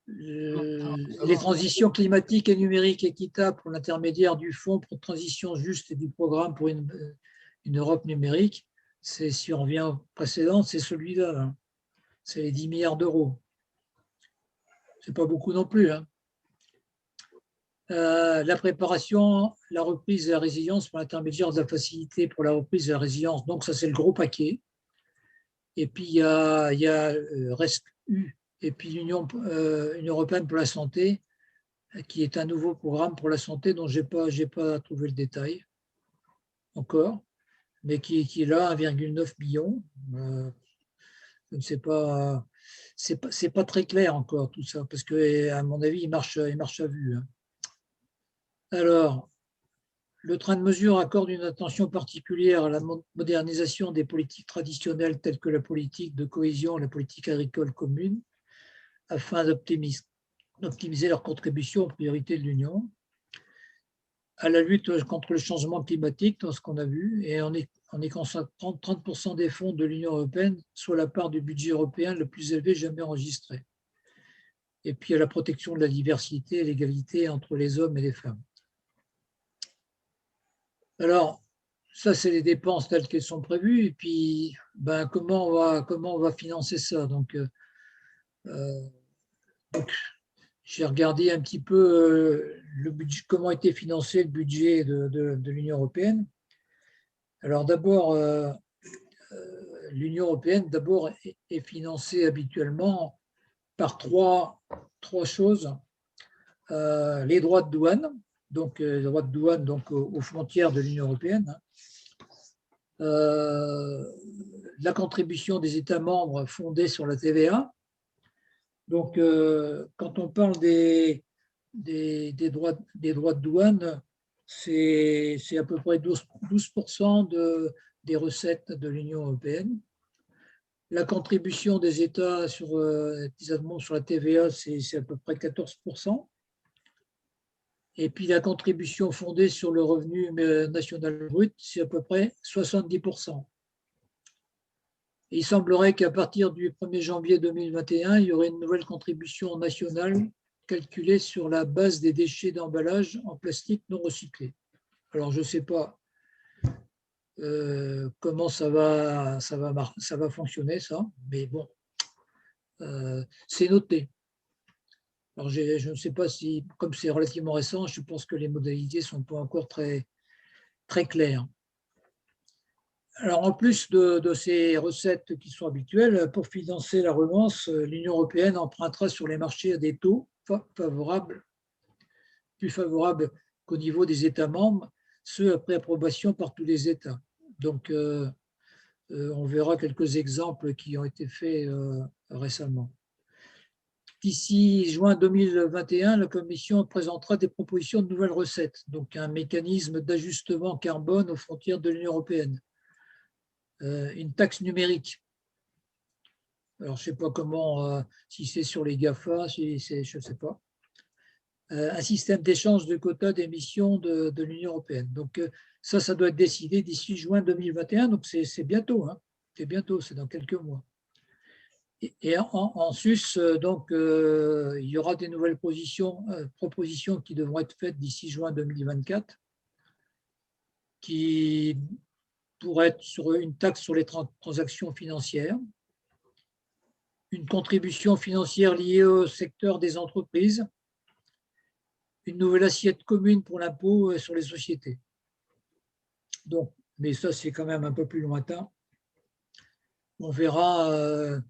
les transitions climatiques et numériques équitables pour l'intermédiaire du Fonds pour transition juste et du programme pour une Europe numérique, si on revient au précédent, c'est celui-là. Hein. C'est les 10 milliards d'euros. Ce n'est pas beaucoup non plus. Hein. La préparation, la reprise et la résilience par l'intermédiaire de la facilité pour la reprise et la résilience. Donc, ça, c'est le gros paquet. Et puis, il y a RESC-U et puis l'Union européenne pour la santé, qui est un nouveau programme pour la santé dont je n'ai pas trouvé le détail encore, mais qui est là, 1,9 million. Je ne sais pas, c'est pas très clair encore tout ça, parce qu'à mon avis, il marche à vue. Hein. Alors, le train de mesure accorde une attention particulière à la modernisation des politiques traditionnelles telles que la politique de cohésion, la politique agricole commune, afin d'optimiser leur contribution aux priorités de l'Union, à la lutte contre le changement climatique, dans ce qu'on a vu, et en y consacrant 30% des fonds de l'Union européenne, soit la part du budget européen le plus élevé jamais enregistré. Et puis à la protection de la diversité et l'égalité entre les hommes et les femmes. Alors, ça, c'est les dépenses telles qu'elles sont prévues. Et puis, comment on va financer ça? Donc j'ai regardé un petit peu le budget, comment était financé le budget de l'Union européenne. Alors d'abord, l'Union européenne est financée habituellement par trois choses. Les droits de douane, donc les droits de douane donc, aux frontières de l'Union européenne. La contribution des États membres fondée sur la TVA. Donc, quand on parle des droits de douane, c'est à peu près 12% des recettes de l'Union européenne. La contribution des États sur la TVA, c'est à peu près 14%. Et puis la contribution fondée sur le revenu national brut, c'est à peu près 70%. Il semblerait qu'à partir du 1er janvier 2021, il y aurait une nouvelle contribution nationale calculée sur la base des déchets d'emballage en plastique non recyclé. Alors, je ne sais pas comment ça va fonctionner, ça, mais bon, c'est noté. Alors, je ne sais pas si, comme c'est relativement récent, je pense que les modalités ne sont pas encore très, très claires. Alors, en plus de ces recettes qui sont habituelles, pour financer la relance, l'Union européenne empruntera sur les marchés à des taux favorables plus favorable qu'au niveau des États membres, ce après approbation par tous les États. Donc, on verra quelques exemples qui ont été faits récemment. D'ici juin 2021, la Commission présentera des propositions de nouvelles recettes, donc un mécanisme d'ajustement carbone aux frontières de l'Union européenne, une taxe numérique. Alors, je ne sais pas comment, si c'est sur les GAFA, si je ne sais pas. Un système d'échange de quotas d'émissions de l'Union européenne. Donc, ça doit être décidé d'ici juin 2021, donc c'est bientôt, hein. C'est bientôt, c'est dans quelques mois. Et en sus, donc, il y aura des nouvelles propositions qui devront être faites d'ici juin 2024, qui pourraient être sur une taxe sur les transactions financières, une contribution financière liée au secteur des entreprises, une nouvelle assiette commune pour l'impôt sur les sociétés. Donc, mais ça, c'est quand même un peu plus lointain. On verra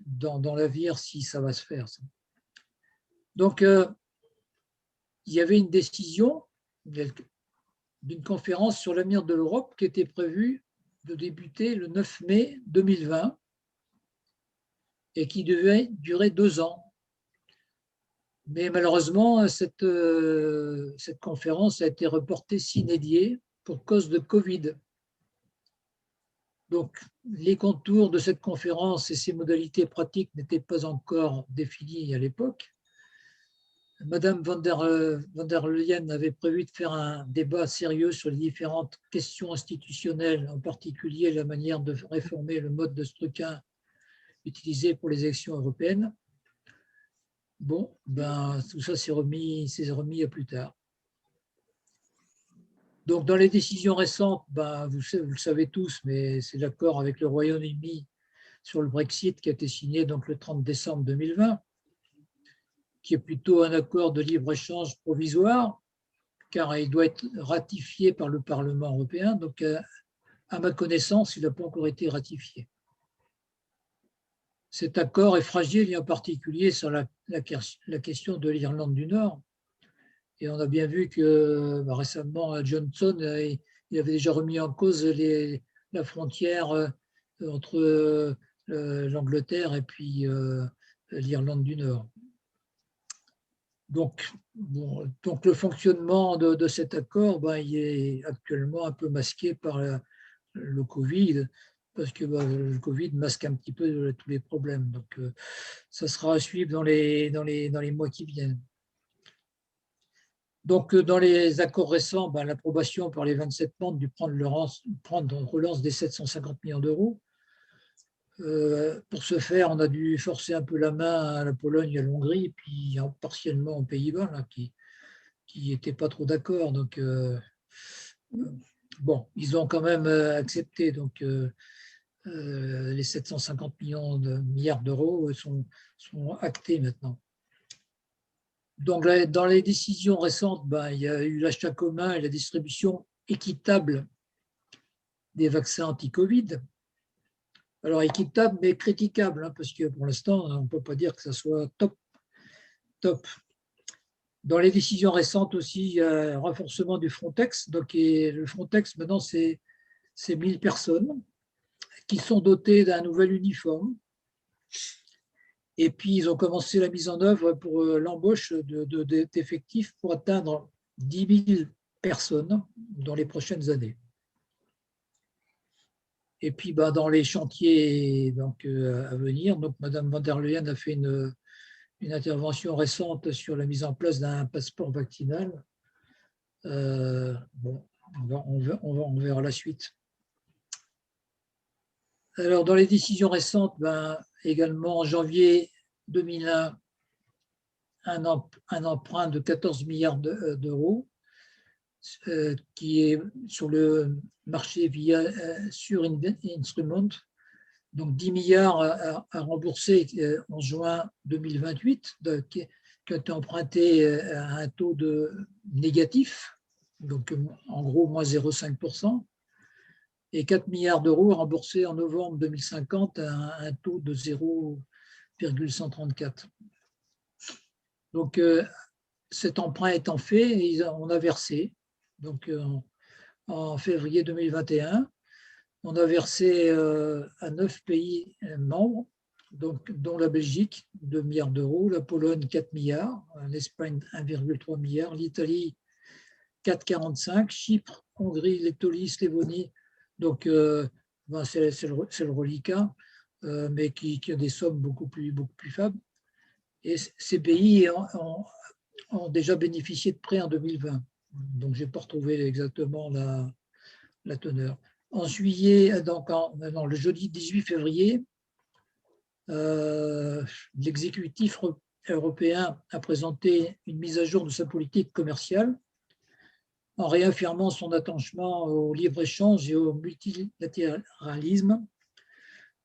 dans l'avenir si ça va se faire. Ça. Donc, il y avait une décision d'une conférence sur l'avenir de l'Europe qui était prévue de débuter le 9 mai 2020 et qui devait durer 2 ans. Mais malheureusement, cette conférence a été reportée sine die pour cause de Covid. Donc, les contours de cette conférence et ses modalités pratiques n'étaient pas encore définis à l'époque. Madame von der Leyen avait prévu de faire un débat sérieux sur les différentes questions institutionnelles, en particulier la manière de réformer le mode de scrutin utilisé pour les élections européennes. Bon, ben, tout ça s'est remis à plus tard. Donc, dans les décisions récentes, ben, vous le savez tous, mais c'est l'accord avec le Royaume-Uni sur le Brexit qui a été signé donc, le 30 décembre 2020, qui est plutôt un accord de libre-échange provisoire, car il doit être ratifié par le Parlement européen. Donc, à ma connaissance, il n'a pas encore été ratifié. Cet accord est fragile, et en particulier sur la question de l'Irlande du Nord. Et on a bien vu que récemment, Johnson il avait déjà remis en cause la frontière entre l'Angleterre et puis l'Irlande du Nord. Donc le fonctionnement de cet accord, ben, il est actuellement un peu masqué par le Covid, parce que le Covid masque un petit peu tous les problèmes. Donc, ça sera à suivre dans les mois qui viennent. Donc, dans les accords récents, ben, l'approbation par les 27 membres du plan de relance des 750 millions d'euros. Pour ce faire, on a dû forcer un peu la main à la Pologne et à l'Hongrie, puis partiellement aux Pays-Bas, là, qui n'étaient pas trop d'accord. Donc, bon, ils ont quand même accepté. Donc, les 750 milliards d'euros sont actés maintenant. Donc, dans les décisions récentes, ben, il y a eu l'achat commun et la distribution équitable des vaccins anti-Covid. Alors, équitable, mais critiquable, hein, parce que pour l'instant, on ne peut pas dire que ça soit top. Dans les décisions récentes aussi, il y a un renforcement du Frontex. Donc, le Frontex, maintenant, c'est 1000 personnes qui sont dotées d'un nouvel uniforme. Et puis, ils ont commencé la mise en œuvre pour l'embauche d'effectifs pour atteindre 10 000 personnes dans les prochaines années. Et puis, bah, dans les chantiers donc, à venir, donc, Mme von der Leyen a fait une intervention récente sur la mise en place d'un passeport vaccinal. Bon, on verra la suite. Alors, dans les décisions récentes, ben, également en janvier 2001, un emprunt de 14 milliards d'euros qui est sur le marché via sur Instrument, donc 10 milliards à rembourser en juin 2028, qui a été emprunté à un taux négatif, donc en gros moins 0,5%, et 4 milliards d'euros remboursés en novembre 2050 à un taux de 0,134. Donc, cet emprunt étant fait, on a versé. Donc, en février 2021, on a versé à 9 pays membres, donc, dont la Belgique, 2 milliards d'euros, la Pologne, 4 milliards, l'Espagne, 1,3 milliard, l'Italie, 4,45, Chypre, Hongrie, Lettonie, Slovénie, donc c'est le reliquat, mais qui a des sommes beaucoup plus faibles. Et ces pays ont déjà bénéficié de prêts en 2020. Donc, je n'ai pas retrouvé exactement la teneur. En juillet, donc le jeudi 18 février, l'exécutif européen a présenté une mise à jour de sa politique commerciale en réaffirmant son attachement au libre-échange et au multilatéralisme.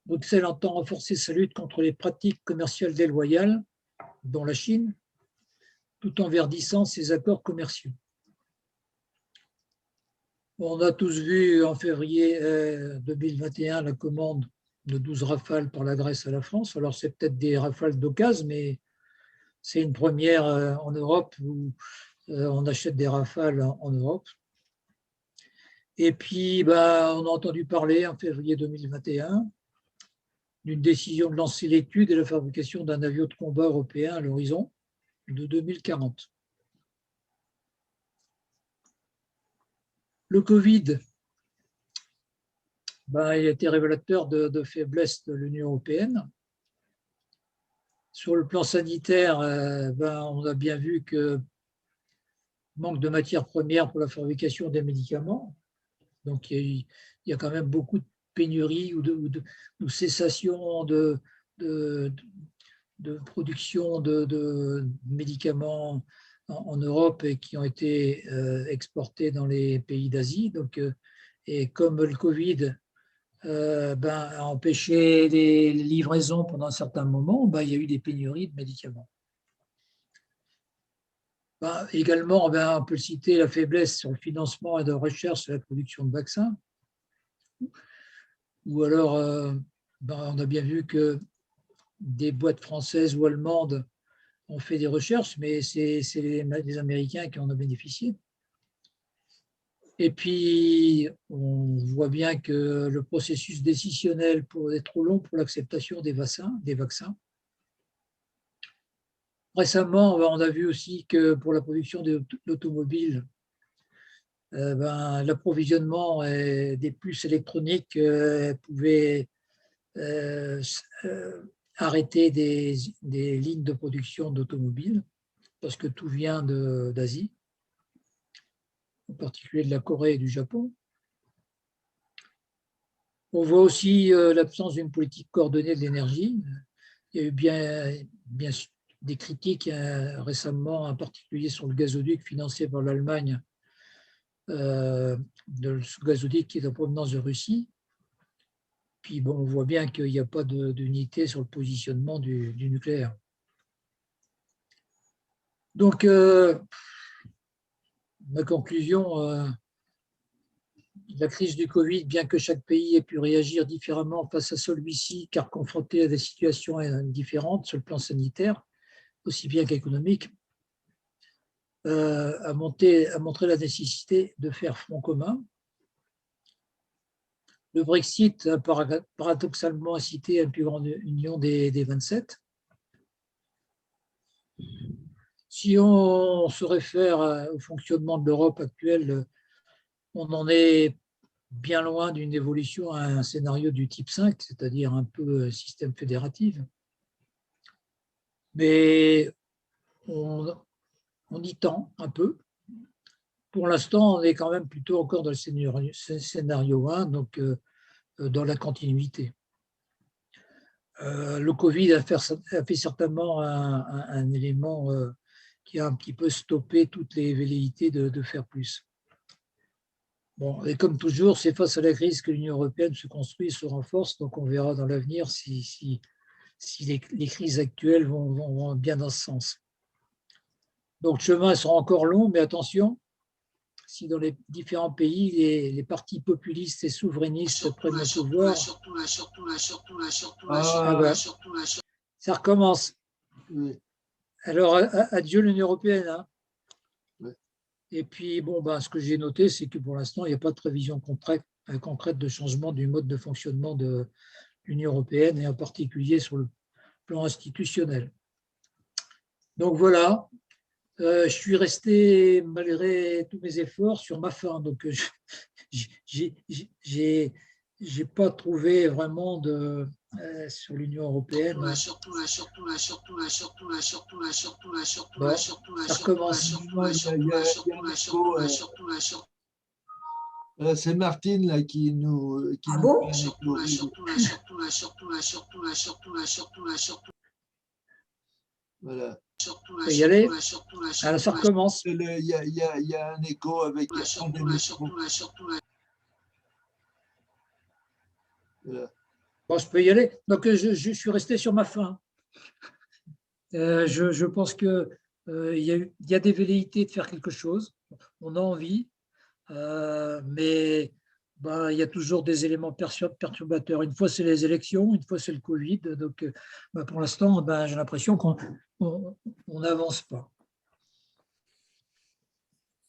Bruxelles entend renforcer sa lutte contre les pratiques commerciales déloyales, dont la Chine, tout en verdissant ses accords commerciaux. On a tous vu en février 2021 la commande de 12 Rafales par la Grèce à la France. Alors, c'est peut-être des Rafales d'occasion, mais c'est une première en Europe où on achète des Rafales en Europe. Et puis, on a entendu parler en février 2021 d'une décision de lancer l'étude et la fabrication d'un avion de combat européen à l'horizon de 2040. Le Covid, il a été révélateur de faiblesse de l'Union européenne. Sur le plan sanitaire, on a bien vu que manque de matières premières pour la fabrication des médicaments. Donc, il y a quand même beaucoup de pénuries ou de cessation de production de médicaments en Europe et qui ont été exportés dans les pays d'Asie. Donc, et comme le Covid a empêché les livraisons pendant un certain moment, il y a eu des pénuries de médicaments. Également, on peut citer la faiblesse sur le financement et de la recherche sur la production de vaccins. Ou alors, on a bien vu que des boîtes françaises ou allemandes ont fait des recherches, mais c'est les Américains qui en ont bénéficié. Et puis, on voit bien que le processus décisionnel est trop long pour l'acceptation des vaccins. Récemment, on a vu aussi que pour la production de l'automobile, l'approvisionnement des puces électroniques pouvait arrêter des lignes de production d'automobiles parce que tout vient d'Asie, en particulier de la Corée et du Japon. On voit aussi l'absence d'une politique coordonnée de l'énergie. Il y a eu bien des critiques récemment, en particulier sur le gazoduc financé par l'Allemagne, le gazoduc qui est en provenance de Russie. Puis on voit bien qu'il n'y a pas d'unité sur le positionnement du nucléaire. Donc, ma conclusion, la crise du Covid, bien que chaque pays ait pu réagir différemment face à celui-ci, car confronté à des situations différentes sur le plan sanitaire, aussi bien qu'économique, a montré la nécessité de faire front commun. Le Brexit a paradoxalement incité à une plus grande union des 27. Si on se réfère au fonctionnement de l'Europe actuelle, on en est bien loin d'une évolution à un scénario du type 5, c'est-à-dire un peu système fédératif. Mais on y tend un peu. Pour l'instant, on est quand même plutôt encore dans le scénario 1, donc dans la continuité. Le Covid a fait certainement un élément qui a un petit peu stoppé toutes les velléités de faire plus. Bon, et comme toujours, c'est face à la crise que l'Union européenne se construit et se renforce, donc on verra dans l'avenir si les crises actuelles vont bien dans ce sens. Donc, le chemin sera encore long, mais attention, si dans les différents pays, les partis populistes et souverainistes prennent le pouvoir, ça recommence. Oui. Alors, adieu l'Union européenne. Hein. Et puis, bon, ben, ce que j'ai noté, c'est que pour l'instant, il n'y a pas de prévision concrète de changement du mode de fonctionnement de l'Union européenne, et en particulier sur le plan institutionnel. Donc voilà, je suis resté, malgré tous mes efforts, sur ma faim. Donc, j'ai pas trouvé vraiment sur l'Union européenne. Bon, ça recommence. Non, il y a un écho, c'est Martine là, qui nous Ah bon? fait un écho. Voilà. On peut y aller. Alors, ça recommence. Il y a un écho avec un des micros. Voilà. Bon, je peux y aller. Donc, je suis resté sur ma faim. Je pense qu'il y a des velléités de faire quelque chose. On a envie, mais ben, il y a toujours des éléments perturbateurs. Une fois, c'est les élections, une fois, c'est le Covid. Donc, ben, pour l'instant, ben, j'ai l'impression qu'on n'avance pas.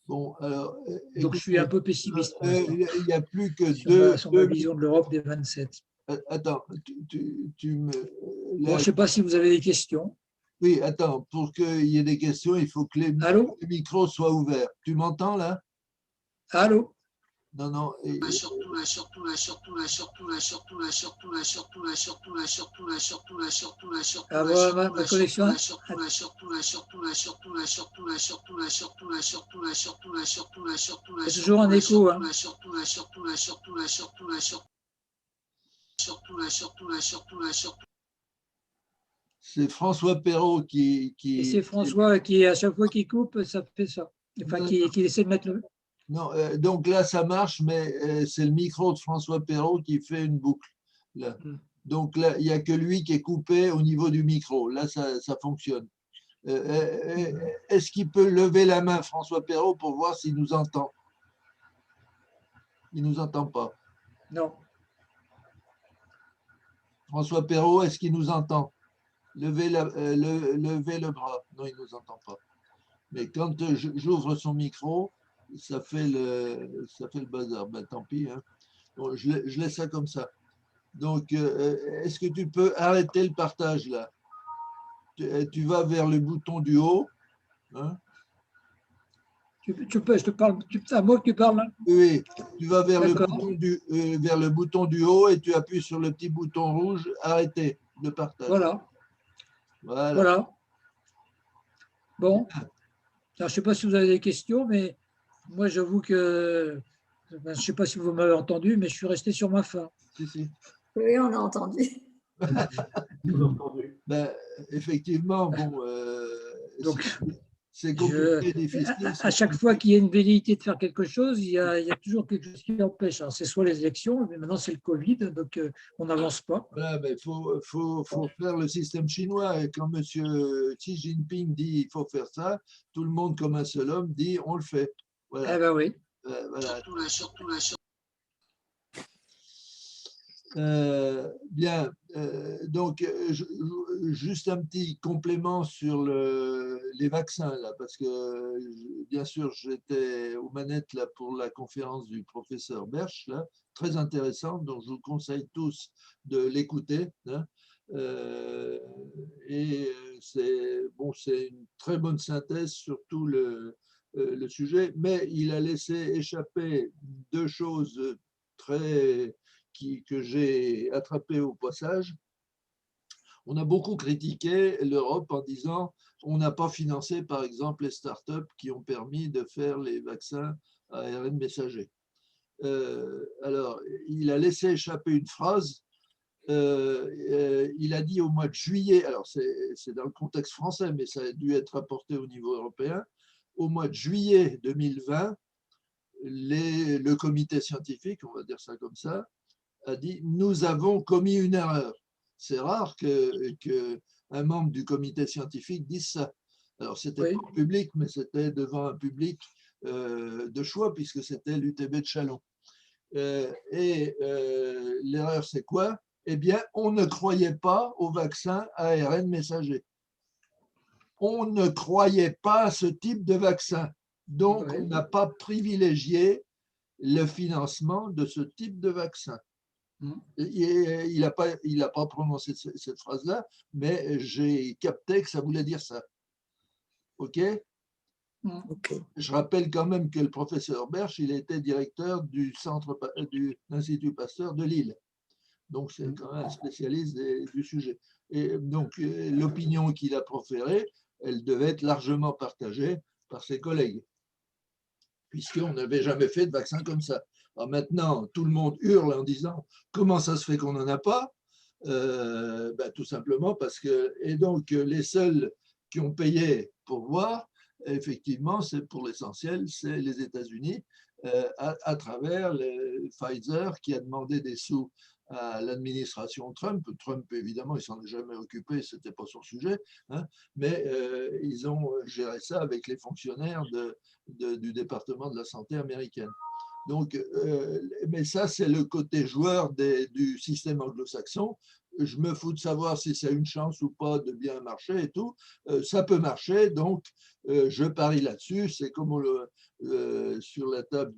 Bon, alors, Donc, je suis un peu pessimiste pour l'instant, il n'y a plus que deux. sur ma vision de l'Europe des 27. Attends, tu me. Bon, je ne sais pas si vous avez des questions. Oui, attends, pour qu'il y ait des questions, il faut que les micros soient ouverts. Tu m'entends là? Allô? Non, non. Ah, voilà, ma connexion. C'est toujours un écho. Hein. C'est François Perrault qui. Et c'est François qui, à chaque fois qu'il coupe, ça fait ça. Enfin, qui essaie de mettre le. Non, donc là, ça marche, mais c'est le micro de François Perrault qui fait une boucle. Là. Donc là, il n'y a que lui qui est coupé au niveau du micro. Là, ça fonctionne. Est-ce qu'il peut lever la main, François Perrault, pour voir s'il nous entend? Il ne nous entend pas. Non. François Perrault, est-ce qu'il nous entend? Levez le bras. Non, il ne nous entend pas. Mais quand j'ouvre son micro, ça fait le bazar. Ben, tant pis. Hein. Bon, je laisse ça comme ça. Donc, est-ce que tu peux arrêter le partage là? Tu vas vers le bouton du haut. Hein? Je te parle, à moi que tu parles. Hein? Oui, tu vas vers le bouton du haut et tu appuies sur le petit bouton rouge, arrêter le partage. Voilà. Bon. Alors, je ne sais pas si vous avez des questions, mais moi, j'avoue que je ne sais pas si vous m'avez entendu, mais je suis resté sur ma faim. Si. Oui, on a entendu. Ben, effectivement, bon, donc, c'est compliqué, difficile. À chaque fois qu'il y a une velléité de faire quelque chose, il y a toujours quelque chose qui empêche. C'est soit les élections, mais maintenant c'est le Covid, donc on n'avance pas. Voilà, mais faut faire le système chinois. Et quand M. Xi Jinping dit il faut faire ça, tout le monde comme un seul homme dit on le fait. Voilà. Eh ben oui. Voilà. Bien, donc juste un petit complément sur les vaccins là, parce que bien sûr j'étais aux manettes là pour la conférence du professeur Berch là, très intéressante, donc je vous conseille tous de l'écouter. Hein, et c'est une très bonne synthèse sur tout le sujet, mais il a laissé échapper deux choses que j'ai attrapé au passage. On a beaucoup critiqué l'Europe en disant on n'a pas financé, par exemple, les startups qui ont permis de faire les vaccins à ARN messager. Alors, il a laissé échapper une phrase. Il a dit au mois de juillet, alors c'est dans le contexte français, mais ça a dû être apporté au niveau européen, au mois de juillet 2020, le comité scientifique, on va dire ça comme ça, a dit « nous avons commis une erreur ». C'est rare qu'un membre du comité scientifique dise ça. Alors, c'était pas en public, mais c'était devant un public de choix, puisque c'était l'UTB de Châlons. L'erreur, c'est quoi? Eh bien, on ne croyait pas au vaccin ARN messager. On ne croyait pas à ce type de vaccin. Donc, Oui. on n'a pas privilégié le financement de ce type de vaccin. Il n'a pas prononcé cette phrase-là, mais j'ai capté que ça voulait dire ça. OK? Je rappelle quand même que le professeur Berch, il était directeur du l'Institut Pasteur de Lille. Donc, c'est quand même un spécialiste du sujet. Et donc, l'opinion qu'il a proférée, elle devait être largement partagée par ses collègues, puisqu'on n'avait jamais fait de vaccin comme ça. Alors maintenant, tout le monde hurle en disant « Comment ça se fait qu'on n'en a pas ?» Tout simplement parce que… Et donc, les seuls qui ont payé pour voir, effectivement, c'est pour l'essentiel, c'est les États-Unis, à travers Pfizer qui a demandé des sous à l'administration Trump. Trump, évidemment, il s'en est jamais occupé, ce n'était pas son sujet, hein, mais ils ont géré ça avec les fonctionnaires du département de la santé américaine. Donc, mais ça, c'est le côté joueur du système anglo-saxon. Je me fous de savoir si c'est une chance ou pas de bien marcher et tout. Ça peut marcher, donc je parie là-dessus. C'est comme sur la table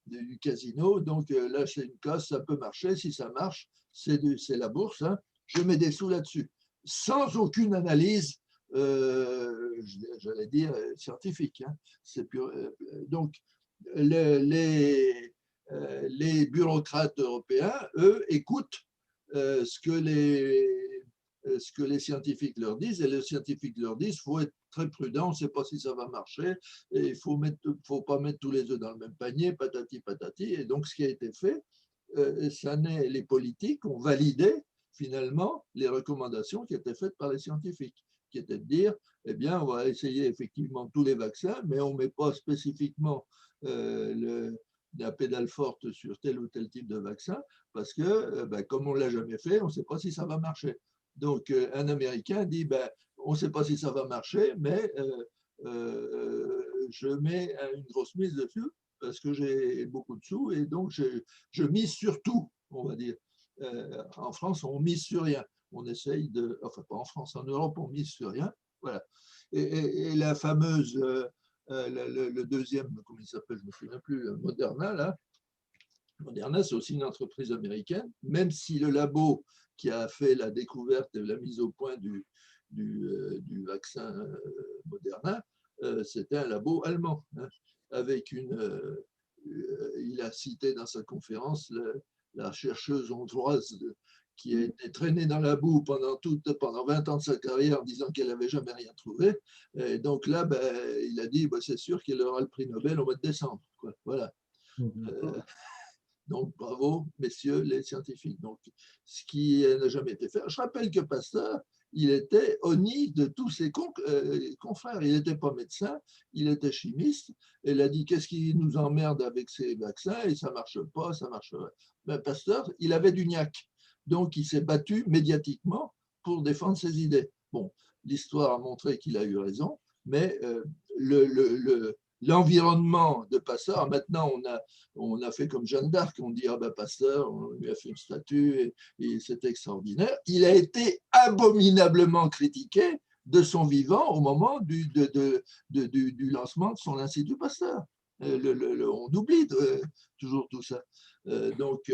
du casino. Donc là, c'est une cosse, ça peut marcher. Si ça marche, c'est la bourse. Hein. Je mets des sous là-dessus, sans aucune analyse, j'allais dire, scientifique. Hein. Donc, les bureaucrates européens, eux, écoutent ce que les scientifiques leur disent, et les scientifiques leur disent qu'il faut être très prudent, on ne sait pas si ça va marcher, et il ne faut pas mettre tous les œufs dans le même panier, patati patati. Et donc, ce qui a été fait, les politiques ont validé finalement les recommandations qui étaient faites par les scientifiques, qui étaient de dire, eh bien, on va essayer effectivement tous les vaccins, mais on ne met pas spécifiquement la pédale forte sur tel ou tel type de vaccin, parce que, comme on ne l'a jamais fait, on ne sait pas si ça va marcher. Donc, un Américain dit, on ne sait pas si ça va marcher, mais je mets une grosse mise dessus, parce que j'ai beaucoup de sous, et donc je mise sur tout, on va dire. En France, on mise sur rien. On essaye enfin pas en France, en Europe, on mise sur rien. Voilà. Et la fameuse, le deuxième, comment il s'appelle, je ne me souviens plus, Moderna, là. Moderna, c'est aussi une entreprise américaine, même si le labo qui a fait la découverte et la mise au point du vaccin Moderna, c'était un labo allemand, hein, avec il a cité dans sa conférence la chercheuse hongroise qui a été traînée dans la boue pendant 20 ans de sa carrière en disant qu'elle n'avait jamais rien trouvé. Et donc là, il a dit, c'est sûr qu'il aura le prix Nobel au mois de décembre. Quoi. Voilà. Donc, bravo, messieurs les scientifiques. Donc, ce qui n'a jamais été fait. Je rappelle que Pasteur, il était honni de tous ses confrères. Il n'était pas médecin, il était chimiste. Et il a dit, qu'est-ce qui nous emmerde avec ces vaccins? Et ça ne marche pas, ça marche pas. Pasteur, il avait du niaque. Donc, il s'est battu médiatiquement pour défendre ses idées. Bon, l'histoire a montré qu'il a eu raison, mais l'environnement de Pasteur, maintenant on a fait comme Jeanne d'Arc, on dit Pasteur, on lui a fait une statue et c'est extraordinaire. Il a été abominablement critiqué de son vivant au moment du lancement de son Institut Pasteur. On oublie toujours tout ça. Donc,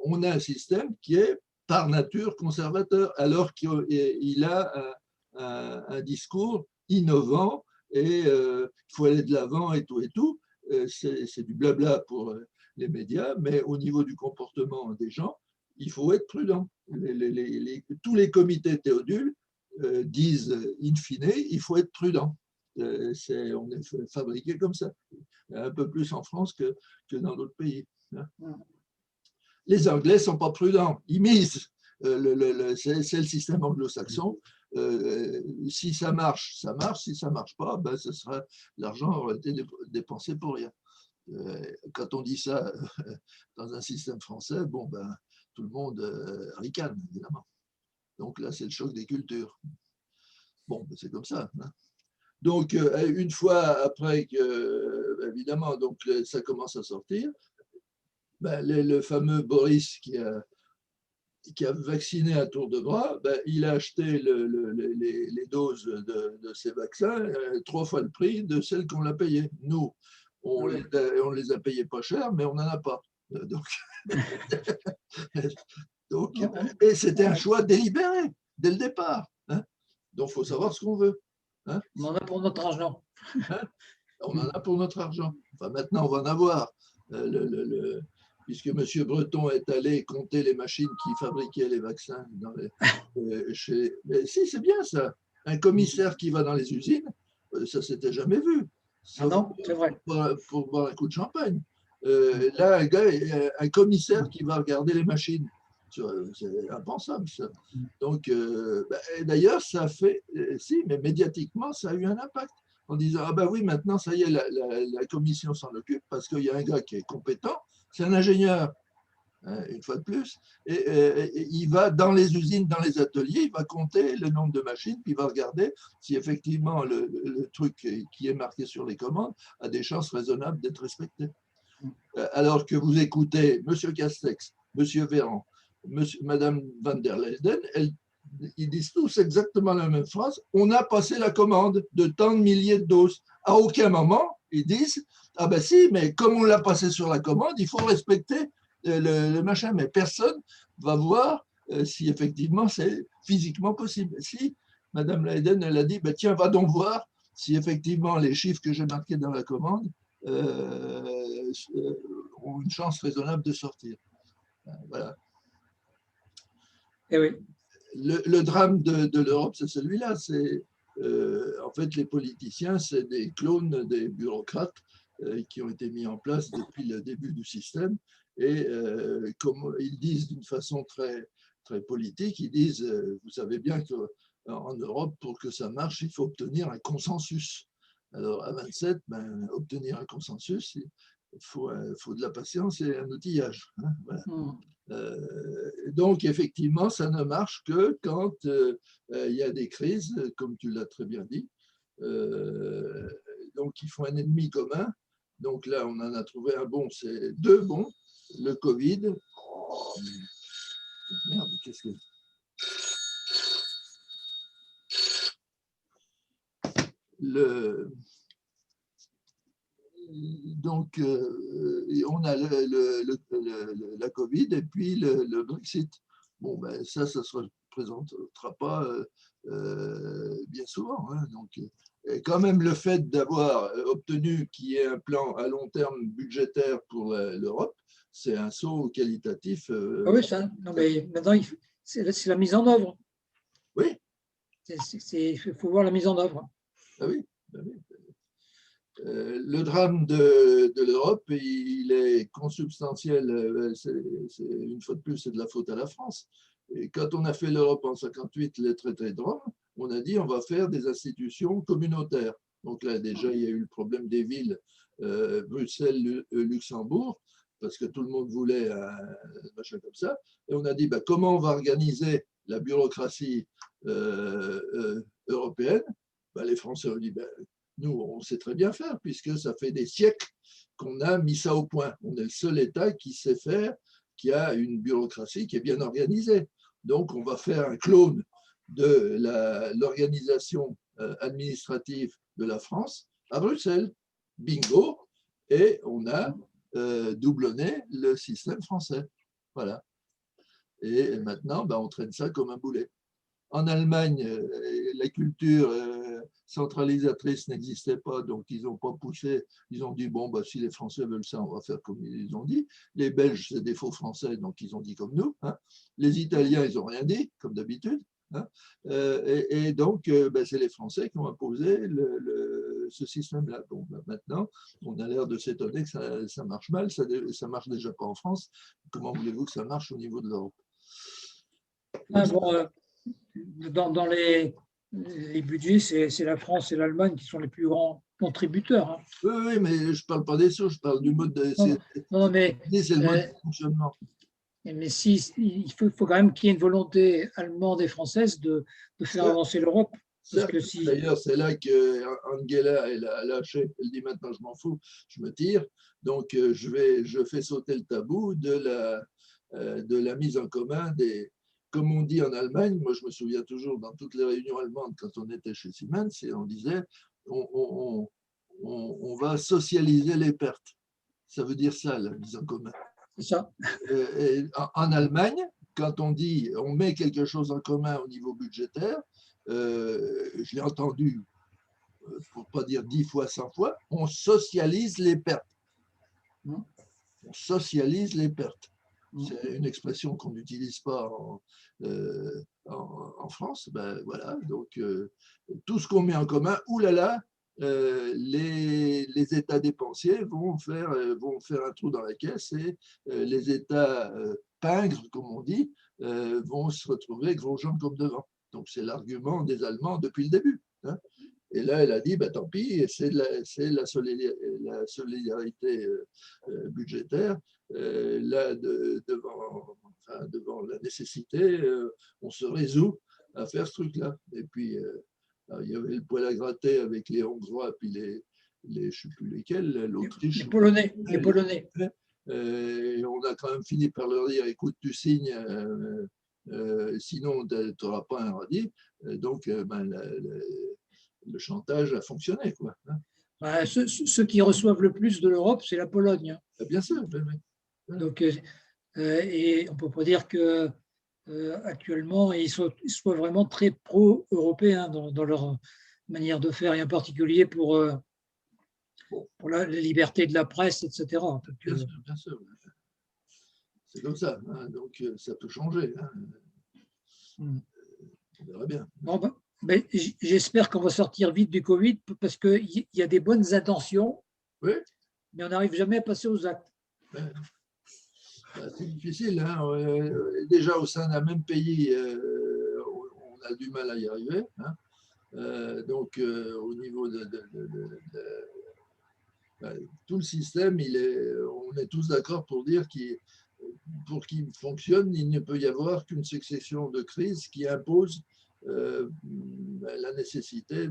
on a un système qui est par nature conservateur, alors qu'il a un discours innovant et il faut aller de l'avant et tout et tout. C'est du blabla pour les médias, mais au niveau du comportement des gens, il faut être prudent. Tous les comités Théodule disent in fine, il faut être prudent. On est fabriqué comme ça, un peu plus en France que dans d'autres pays. Les Anglais ne sont pas prudents, ils misent. C'est le système anglo-saxon. Si ça marche, ça marche. Si ça ne marche pas, l'argent aurait été dépensé pour rien. Quand on dit ça dans un système français, tout le monde ricane, évidemment. Donc là, c'est le choc des cultures. Bon, c'est comme ça. Hein. Donc, une fois après que, évidemment, donc, ça commence à sortir, le fameux Boris qui a qui a vacciné à tour de bras, ben, il a acheté les doses de ces vaccins 3 fois le prix de celles qu'on l'a payées. Nous, on les a payées pas cher, mais on n'en a pas. Donc, et c'était un choix délibéré dès le départ. Hein. Donc, il faut savoir ce qu'on veut. Hein. On en a pour notre argent. Hein. On en a pour notre argent. Enfin, maintenant, on va en avoir. Puisque M. Breton est allé compter les machines qui fabriquaient les vaccins. Mais si, c'est bien ça. Un commissaire qui va dans les usines, ça ne s'était jamais vu. Ah non, c'est vrai. Pour boire un coup de champagne. Là, un commissaire qui va regarder les machines. C'est impensable, ça. Donc, d'ailleurs, ça fait, si, mais médiatiquement, ça a eu un impact. En disant, ah ben oui, maintenant, ça y est, la commission s'en occupe parce qu'il y a un gars qui est compétent, c'est un ingénieur, hein, une fois de plus, et il va dans les usines, dans les ateliers, il va compter le nombre de machines, puis il va regarder si effectivement le truc qui est marqué sur les commandes a des chances raisonnables d'être respecté. Alors que vous écoutez M. Castex, M. Véran, Mme van der Leyen, ils disent tous exactement la même phrase. On a passé la commande de tant de milliers de doses. À aucun moment, ils disent ah ben si, mais comme on l'a passé sur la commande, il faut respecter le machin. Mais personne va voir si effectivement c'est physiquement possible. Si Mme Leyen, elle a dit ben tiens, va donc voir si effectivement les chiffres que j'ai marqués dans la commande ont une chance raisonnable de sortir. Voilà. Et oui. Le drame de l'Europe, c'est celui-là. C'est en fait les politiciens, c'est des clones des bureaucrates qui ont été mis en place depuis le début du système. Et comme ils disent d'une façon très, très politique, ils disent, vous savez bien qu'en Europe, pour que ça marche, il faut obtenir un consensus. Alors à 27, ben, obtenir un consensus, il faut de la patience et un outillage. Hein, voilà. Donc, effectivement, ça ne marche que quand il y a des crises, comme tu l'as très bien dit. Donc, il faut un ennemi commun. Donc là, on en a trouvé un bon, c'est 2 bons. Le Covid. Oh, merde, qu'est-ce que... Donc, on a la Covid et puis le Brexit. Bon, ben, ça ne se représentera pas bien souvent. Hein. Donc, quand même, le fait d'avoir obtenu qu'il y ait un plan à long terme budgétaire pour l'Europe, c'est un saut qualitatif. Ah oui, ça, non, mais maintenant, c'est la mise en œuvre. Oui. Il faut voir la mise en œuvre. Ah oui, ah oui. Le drame de l'Europe, il est consubstantiel, une fois de plus, c'est de la faute à la France. Et quand on a fait l'Europe en 1958, les traités de Rome, on a dit on va faire des institutions communautaires. Donc là, déjà, il y a eu le problème des villes, Bruxelles, Luxembourg, parce que tout le monde voulait un machin comme ça. Et on a dit comment on va organiser la bureaucratie européenne. Les Français ont dit nous, on sait très bien faire, puisque ça fait des siècles qu'on a mis ça au point. On est le seul État qui sait faire, qui a une bureaucratie qui est bien organisée. Donc, on va faire un clone de l'organisation administrative de la France à Bruxelles. Bingo. Et on a doublonné le système français. Voilà. Et maintenant, on traîne ça comme un boulet. En Allemagne, la culture centralisatrice n'existait pas, donc ils n'ont pas poussé. Ils ont dit, bon, si les Français veulent ça, on va faire comme ils ont dit. Les Belges, c'est des faux Français, donc ils ont dit comme nous. Hein. Les Italiens, ils n'ont rien dit, comme d'habitude. Hein. Et donc, c'est les Français qui ont imposé ce système-là. Bon, maintenant, on a l'air de s'étonner que ça marche mal. Ça marche déjà pas en France. Comment voulez-vous que ça marche au niveau de l'Europe? Dans les budgets, c'est la France et l'Allemagne qui sont les plus grands contributeurs. Hein. Oui, mais je ne parle pas des sous, je parle du mode de... C'est le mode de fonctionnement. Mais il faut quand même qu'il y ait une volonté allemande et française de faire avancer l'Europe. D'ailleurs, c'est là qu'Angela, elle a lâché, elle dit maintenant je m'en fous, je me tire, donc je fais sauter le tabou de la mise en commun comme on dit en Allemagne, moi je me souviens toujours dans toutes les réunions allemandes quand on était chez Siemens, et on disait on va socialiser les pertes. Ça veut dire ça, la mise en commun. C'est ça. Et en Allemagne, quand on dit on met quelque chose en commun au niveau budgétaire, je l'ai entendu, pour ne pas dire 10 fois, 100 fois, on socialise les pertes. On socialise les pertes. C'est une expression qu'on n'utilise pas en France. Ben voilà, donc tout ce qu'on met en commun, oulala, les États dépensiers vont faire un trou dans la caisse et les États pingres, comme on dit, vont se retrouver gros jambes comme devant. Donc c'est l'argument des Allemands depuis le début. Hein. Et là, elle a dit, bah, tant pis, c'est la solidarité budgétaire. Là, devant la nécessité, on se résout à faire ce truc-là. Et puis, il y avait le poil à gratter avec les Hongrois, puis je ne sais plus lesquels, l'Autriche. Les Polonais. Les Polonais. Et on a quand même fini par leur dire, écoute, tu signes, sinon tu n'auras pas un radis. Donc, le chantage a fonctionné, quoi. Bah, ceux qui reçoivent le plus de l'Europe, c'est la Pologne. Bien sûr. Donc, et on peut pas dire que actuellement ils soient vraiment très pro-européens dans leur manière de faire, et en particulier pour la liberté de la presse, etc. Donc, bien sûr. C'est comme ça. Hein, donc, ça peut changer. Hein. On verra bien. Bon, ben, j'espère qu'on va sortir vite du Covid parce qu'il y a des bonnes intentions, oui. Mais on n'arrive jamais à passer aux actes. C'est difficile. Hein. Déjà, au sein d'un même pays, on a du mal à y arriver. Hein. Donc, au niveau de tout le système, on est tous d'accord pour dire pour qu'il fonctionne, il ne peut y avoir qu'une succession de crises qui imposent la nécessité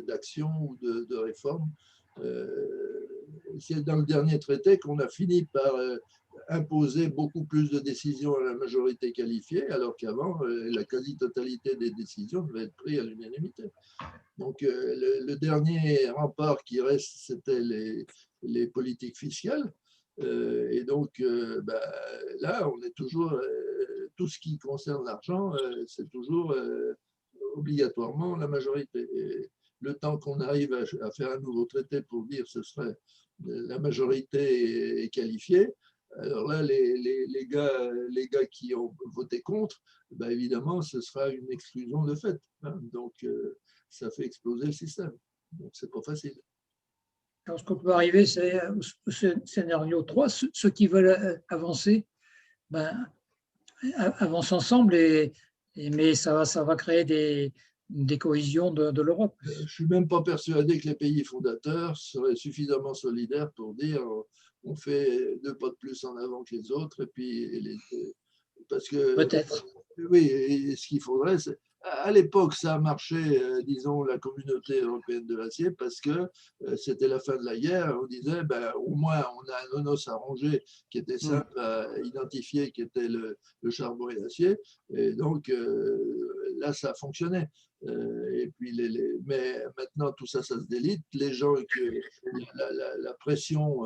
d'action ou de réforme. C'est dans le dernier traité qu'on a fini par imposer beaucoup plus de décisions à la majorité qualifiée, alors qu'avant, la quasi-totalité des décisions devaient être prises à l'unanimité. Donc, le dernier rempart qui reste, c'était les politiques fiscales. Et donc, là, on est toujours, tout ce qui concerne l'argent, c'est toujours obligatoirement la majorité. Et le temps qu'on arrive à faire un nouveau traité pour dire que ce serait la majorité est qualifiée, alors là, les gars qui ont voté contre, évidemment, ce sera une exclusion de fait. Hein. Donc, ça fait exploser le système. Donc, c'est pas facile. Alors, ce qu'on peut arriver, c'est au scénario 3, ceux qui veulent avancer, avancent ensemble, mais ça va créer des cohésions de l'Europe. Je ne suis même pas persuadé que les pays fondateurs seraient suffisamment solidaires pour dire on fait 2 pas de plus en avant que les autres, et puis parce que peut-être. Oui, et ce qu'il faudrait, c'est à l'époque, ça a marché, disons, la communauté européenne de l'acier, parce que c'était la fin de la guerre. On disait, au moins, on a un nonos à ronger qui était simple à identifier, qui était le charbon et l'acier. Et donc, là, ça a fonctionné. Et puis, mais maintenant, tout ça, ça se délite. Les gens, la pression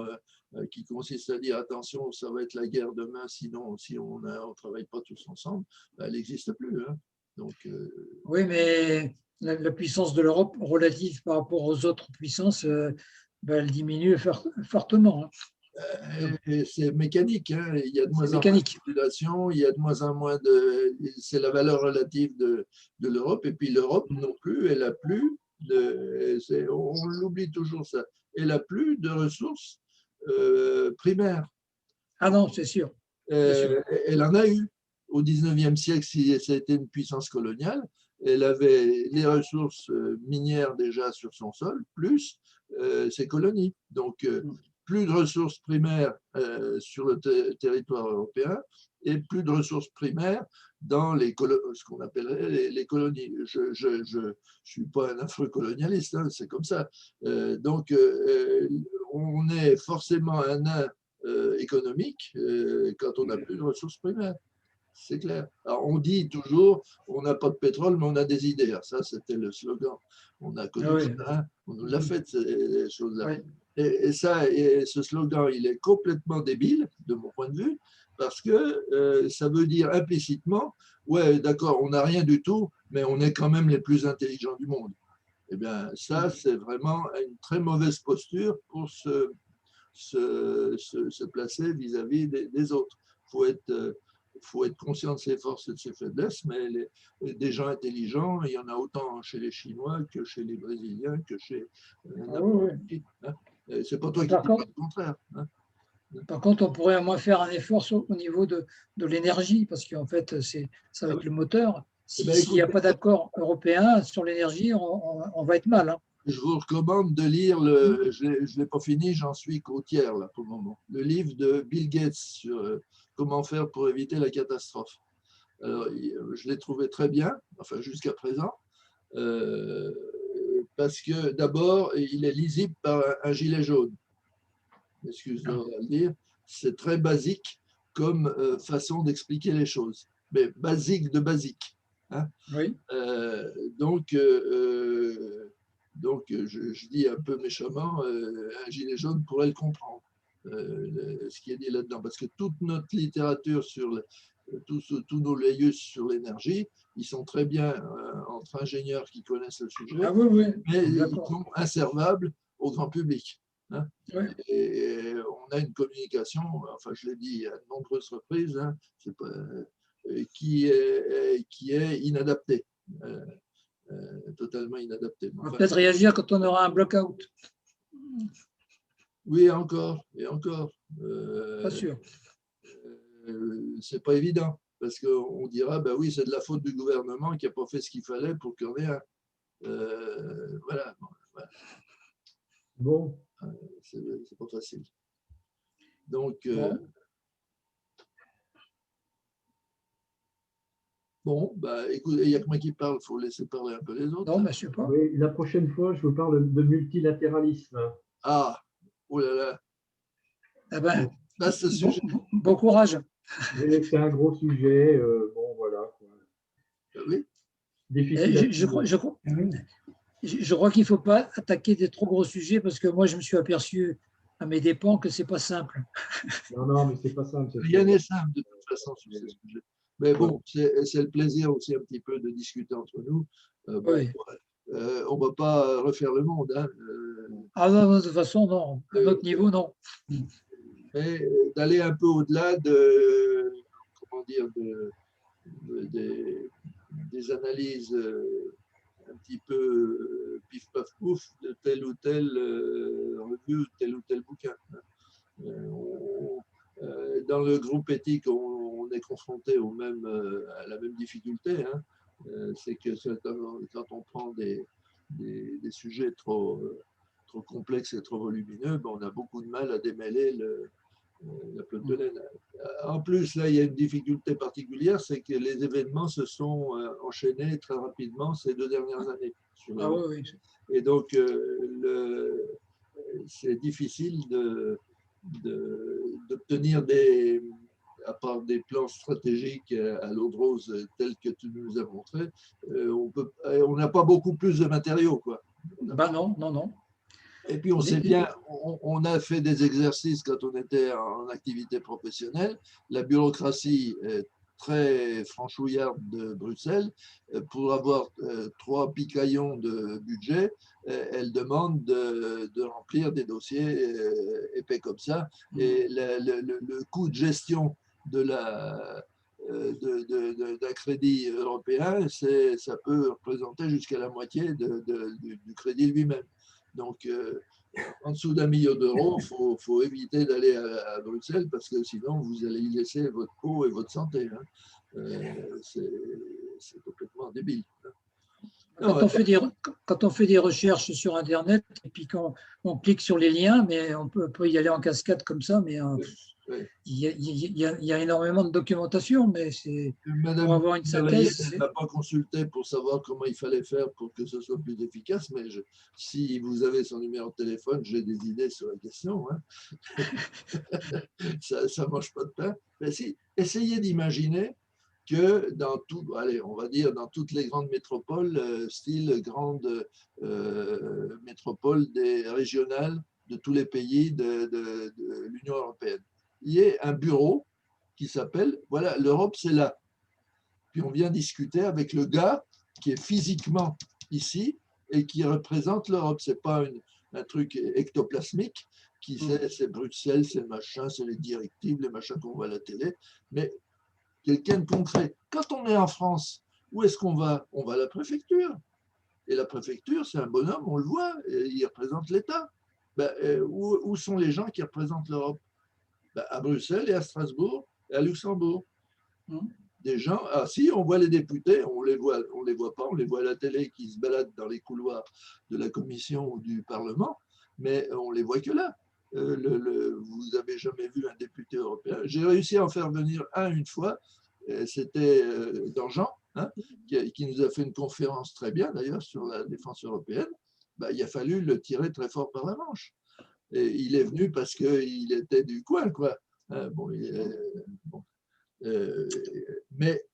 qui consiste à dire, attention, ça va être la guerre demain, sinon, si on ne travaille pas tous ensemble, elle n'existe plus. Hein. Donc, oui, mais la puissance de l'Europe relative par rapport aux autres puissances, elle diminue fortement. Hein. C'est mécanique. Hein. Il y a de moins en moins de population, il y a de moins en moins c'est la valeur relative de l'Europe. Et puis l'Europe non plus, elle n'a plus on l'oublie toujours ça, elle n'a plus de ressources primaires. Ah non, c'est sûr. Elle en a eu. Au 19e siècle, si ça a été une puissance coloniale, elle avait les ressources minières déjà sur son sol, plus ses colonies. Donc, plus de ressources primaires sur le territoire européen et plus de ressources primaires dans ce qu'on appellerait les colonies. Je ne suis pas un affreux colonialiste, hein, c'est comme ça. Donc, on est forcément un nain économique quand on n'a plus de ressources primaires. C'est clair. Alors, on dit toujours, on n'a pas de pétrole, mais on a des idées. Alors, ça, c'était le slogan. On a connu Oui. ça, hein, on nous l'a fait, ces choses-là. Oui. Et ce slogan, il est complètement débile, de mon point de vue, parce que ça veut dire implicitement, ouais, d'accord, on n'a rien du tout, mais on est quand même les plus intelligents du monde. Eh bien, ça, c'est vraiment une très mauvaise posture pour se placer vis-à-vis des autres. Faut être conscient de ses forces et de ses faiblesses, mais des gens intelligents, il y en a autant chez les Chinois que chez les Brésiliens, que chez n'importe qui. Hein. C'est pas toi qui dis pas le contraire. Hein. Par contre, on pourrait au moins faire un effort au niveau de l'énergie, parce qu'en fait, ça va être le moteur. S'il n'y a pas d'accord européen sur l'énergie, on va être mal. Hein. Je vous recommande de lire, je ne l'ai pas fini, j'en suis qu'au tiers là, pour le moment, le livre de Bill Gates sur comment faire pour éviter la catastrophe. Alors, je l'ai trouvé très bien, enfin jusqu'à présent, parce que d'abord, il est lisible par un gilet jaune. Excuse-moi de le dire. C'est très basique comme façon d'expliquer les choses, mais basique de basique. Hein. Oui. Donc, je dis un peu méchamment, un gilet jaune pourrait le comprendre, ce qui est dit là-dedans, parce que toute notre littérature sur tous nos laïus sur l'énergie, ils sont très bien entre ingénieurs qui connaissent le sujet, mais ils sont inservables au grand public. Hein. Oui. Et on a une communication, enfin je l'ai dit à de nombreuses reprises, hein, qui est inadaptée. Totalement inadapté. On va peut-être réagir quand on aura un block-out. Oui, encore, et encore. Pas sûr. C'est pas évident, parce qu'on dira, ben oui, c'est de la faute du gouvernement qui n'a pas fait ce qu'il fallait pour qu'il y en ait un. Voilà. Bon. C'est pas facile. Donc, bon, bah, écoute, il n'y a que moi qui parle, il faut laisser parler un peu les autres. Non, mais je ne sais pas. Oui, la prochaine fois, je vous parle de multilatéralisme. Ah, oh là là. Eh ben, là, ce sujet. Bon courage. C'est un gros sujet. Bon, voilà. Oui. Difficile. Je crois qu'il ne faut pas attaquer des trop gros sujets parce que moi, je me suis aperçu à mes dépens que ce n'est pas simple. Non, mais ce n'est pas simple. Rien n'est simple de toute façon sur ces sujets. Mais bon, c'est le plaisir aussi un petit peu de discuter entre nous. Bon, oui. On ne va pas refaire le monde. Hein. Ah non, de toute façon, non. À notre niveau, non. Mais d'aller un peu au-delà de, comment dire, des analyses un petit peu pif-paf-pouf de telle ou telle revue, tel ou tel bouquin. Dans le groupe éthique, on est confronté à la même difficulté. Hein. C'est que quand on prend des sujets trop complexes et trop volumineux, ben on a beaucoup de mal à démêler la pelote de laine. En plus, là, il y a une difficulté particulière, c'est que les événements se sont enchaînés très rapidement ces 2 dernières années. Oui. Et donc, c'est difficile d'obtenir à part des plans stratégiques à l'eau de rose tels que tu nous as montré, on n'a pas beaucoup plus de matériaux, quoi. Ben non. Et puis on sait bien, on a fait des exercices quand on était en activité professionnelle. La bureaucratie est très franchouillarde de Bruxelles. Pour avoir 3 picaillons de budget, elle demande de remplir des dossiers épais comme ça. Et le coût de gestion d'un crédit européen, ça peut représenter jusqu'à la moitié du crédit lui-même. Donc, en dessous d'1 million d'euros, il faut éviter d'aller à Bruxelles parce que sinon, vous allez y laisser votre peau et votre santé. Hein. C'est complètement débile. Quand on fait des recherches sur Internet et puis quand on clique sur les liens, mais on peut y aller en cascade comme ça, mais il y a énormément de documentation, mais pour avoir une synthèse. Elle n'a pas consulté pour savoir comment il fallait faire pour que ce soit plus efficace, mais si vous avez son numéro de téléphone, j'ai des idées sur la question. Hein. Ça ne mange pas de pain. Mais si, essayez d'imaginer que dans tout, allez, on va dire dans toutes les grandes métropoles, style grande métropole régionales de tous les pays de l'Union européenne. Il y a un bureau qui s'appelle, voilà, l'Europe c'est là. Puis on vient discuter avec le gars qui est physiquement ici et qui représente l'Europe. Ce n'est pas un truc ectoplasmique, qui c'est Bruxelles, c'est le machin, c'est les directives, les machins qu'on voit à la télé, mais quelqu'un de concret. Quand on est en France, où est-ce qu'on va? On va à la préfecture. Et la préfecture, c'est un bonhomme, on le voit, il représente l'État. Ben, où sont les gens qui représentent l'Europe? Ben, à Bruxelles et à Strasbourg et à Luxembourg. Des gens, ah si, on voit les députés, on les voit pas, on les voit à la télé qui se baladent dans les couloirs de la Commission ou du Parlement, mais on les voit que là. Vous n'avez jamais vu un député européen. J'ai réussi à en faire venir une fois, c'était Danjean, hein, qui nous a fait une conférence très bien d'ailleurs sur la défense européenne. Ben, il a fallu le tirer très fort par la manche. Et il est venu parce qu'il était du coin, quoi. Bon, mais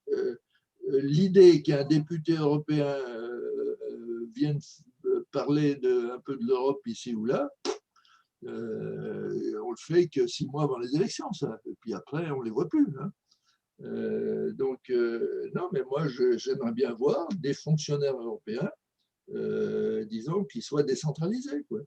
l'idée qu'un député européen vienne parler un peu de l'Europe ici ou là, on le fait que 6 mois avant les élections, ça. Et puis après, on ne les voit plus. Hein. Non, mais moi, j'aimerais bien voir des fonctionnaires européens, disons, qui soient décentralisés. Quoi.